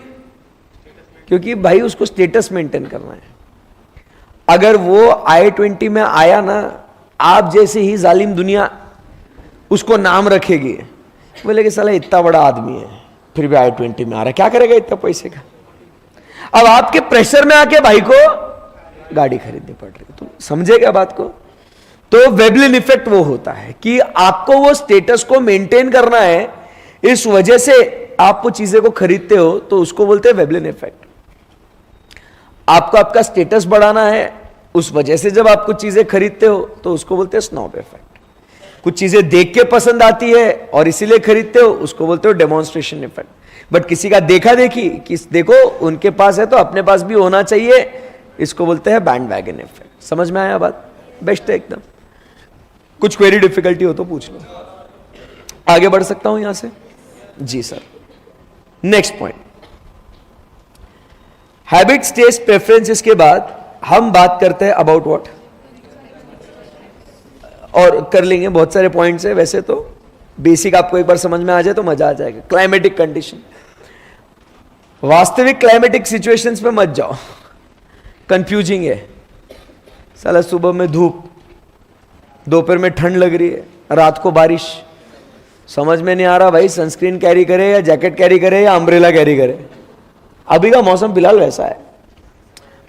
S1: क्योंकि भाई उसको स्टेटस मेंटेन करना है। अगर वो i20 में आया ना, आप जैसे ही जालिम दुनिया उसको नाम रखेगी, बोले कि साला इतना बड़ा आदमी है फिर भी i20 में आ रहा है, क्या करेगा इतना पैसे का? अब आपके प्रेशर में आके भाई को गाड़ी खरीदनी पड़ रही है। तो समझेगा बात को? तो वेबलिन इफेक्ट वो होता है कि आपको वो स्टेटस को मेंटेन करना है, इस वजह से आप वो चीजें को खरीदते हो, तो उसको बोलते हैं वेबलिन इफेक्ट। आपको आपका स्टेटस बढ़ाना है, उस वजह से जब आप कुछ चीजें खरीदते हो तो उसको बोलते हैं स्नॉब इफेक्ट। कुछ चीजें देख के पसंद आती है और इसीलिए खरीदते हो, उसको बोलते हो डेमोन्स्ट्रेशन इफेक्ट। बट किसी का देखा देखी कि देखो उनके पास है तो अपने पास भी होना चाहिए, इसको बोलते हैं बैंड वैगन इफेक्ट। समझ में आया बात? बेस्ट है एकदम। कुछ क्वेरी डिफिकल्टी हो तो पूछ लो। आगे बढ़ सकता हूं यहां से? जी sir. Next point, habits, taste, preferences के बाद हम बात करते हैं अबाउट व्हाट, और कर लेंगे बहुत सारे पॉइंट्स है वैसे तो, बेसिक आपको एक बार समझ में आ जाए तो मजा आ जाएगा। क्लाइमेटिक कंडीशन, वास्तविक क्लाइमेटिक सिचुएशंस पे मत जाओ, कंफ्यूजिंग है। साला सुबह में धूप, दोपहर में ठंड लग रही है, रात को बारिश, समझ में नहीं आ रहा भाई सनस्क्रीन कैरी करे या जैकेट कैरी करे या अम्ब्रेला कैरी करे। अभी का मौसम फिलहाल वैसा है।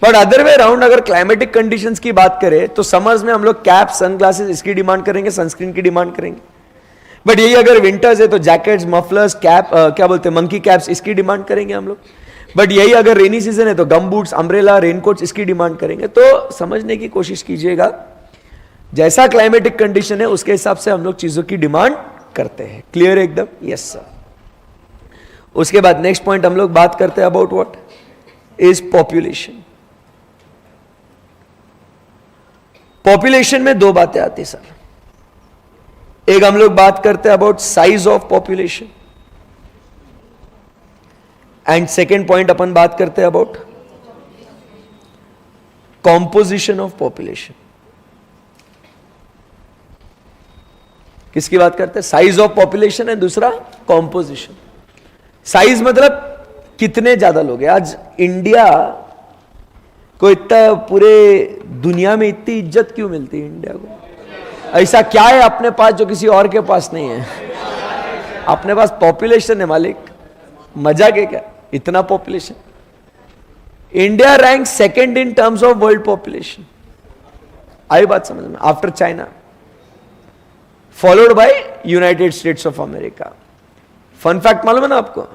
S1: बट अदर वे राउंड अगर क्लाइमेटिक कंडीशंस की बात करें तो समर्स में हम लोग कैप, सनग्लासेस इसकी डिमांड करेंगे, सनस्क्रीन की डिमांड करेंगे। बट यही अगर विंटर्स है तो जैकेट्स, मफलर्स, कैप, क्या बोलते हैं, मंकी कैप्स, इसकी डिमांड करेंगे हम लोग। बट यही अगर रेनी सीजन है तो गम बूट्स, अम्ब्रेला, रेनकोट्स इसकी डिमांड करेंगे। तो समझने की कोशिश कीजिएगा, जैसा क्लाइमेटिक कंडीशन है उसके हिसाब से हम लोग चीजों की डिमांड करते हैं। क्लियर है एकदम? Yes sir. उसके बाद नेक्स्ट पॉइंट हम लोग बात करते हैं about what is population. Population में दो बातें आती सर। एक हम लोग बात करते हैं about size of population, and second point अपन बात करते हैं अबाउट कॉम्पोजिशन ऑफ पॉपुलेशन। किसकी बात करते हैं? साइज ऑफ पॉपुलेशन है, दूसरा कॉम्पोजिशन। साइज मतलब कितने ज्यादा लोग हैं। आज इंडिया को इतना, पूरे दुनिया में इतनी इज्जत क्यों मिलती है इंडिया को? ऐसा क्या है अपने पास जो किसी और के पास नहीं है? अपने पास पॉपुलेशन है मालिक, मजाक है क्या इतना population? India rank second in terms of world population. आई बात समझ में? After China, followed by United States of America. Fun fact मालूम है ना आपको?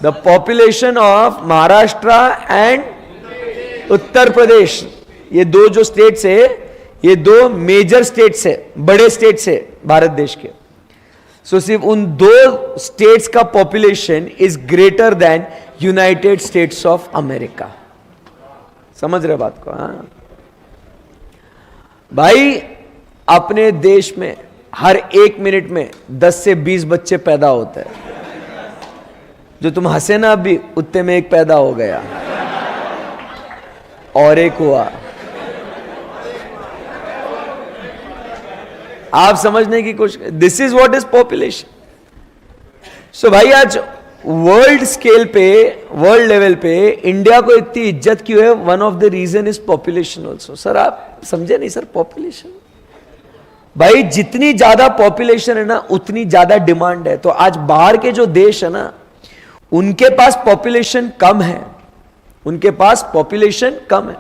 S1: The population of Maharashtra and Uttar Pradesh, ये दो जो स्टेट्स है, ये दो मेजर स्टेट्स है, बड़े स्टेट्स है भारत देश के। सो सिर्फ उन दो स्टेट्स का population is greater than United States of America. समझ रहे बात को? हाँ भाई, अपने देश में हर एक मिनट में 10 से 20 बच्चे पैदा होते हैं। जो तुम हंसे ना अभी, उतने में एक पैदा हो गया और एक हुआ। आप समझने की कोशिश, this is what is population. So भाई, आज वर्ल्ड स्केल पे, वर्ल्ड लेवल पे इंडिया को इतनी इज्जत क्यों है? One of the reason is population also. Sir आप समझे नहीं सर? पॉपुलेशन भाई, जितनी ज्यादा पॉपुलेशन है ना उतनी ज्यादा डिमांड है। तो आज बाहर के जो देश है ना, उनके पास पॉपुलेशन कम है, उनके पास पॉपुलेशन कम है,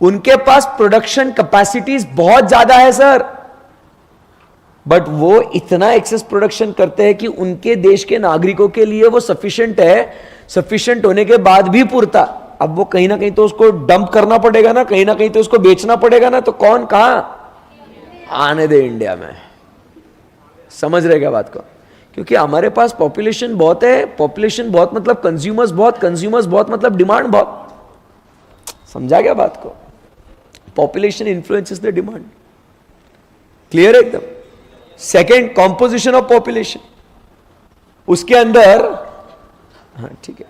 S1: उनके पास प्रोडक्शन कैपेसिटीज बहुत ज्यादा है सर। बट वो इतना एक्सेस प्रोडक्शन करते हैं कि उनके देश के नागरिकों के लिए वो सफिशिएंट है, सफिशिएंट होने के बाद भी पूरता। अब वो कहीं ना कहीं तो उसको डंप करना पड़ेगा ना, कहीं ना कहीं तो उसको बेचना पड़ेगा ना। तो कौन कहां आने दे इंडिया में? समझ रहे क्या बात को? क्योंकि हमारे पास पॉपुलेशन बहुत है। पॉपुलेशन बहुत मतलब कंज्यूमर्स बहुत, कंज्यूमर्स बहुत मतलब डिमांड बहुत। समझा क्या बात को? Population influences the demand. Clear है एकदम? Second, composition of population. उसके अंदर, हाँ ठीक है,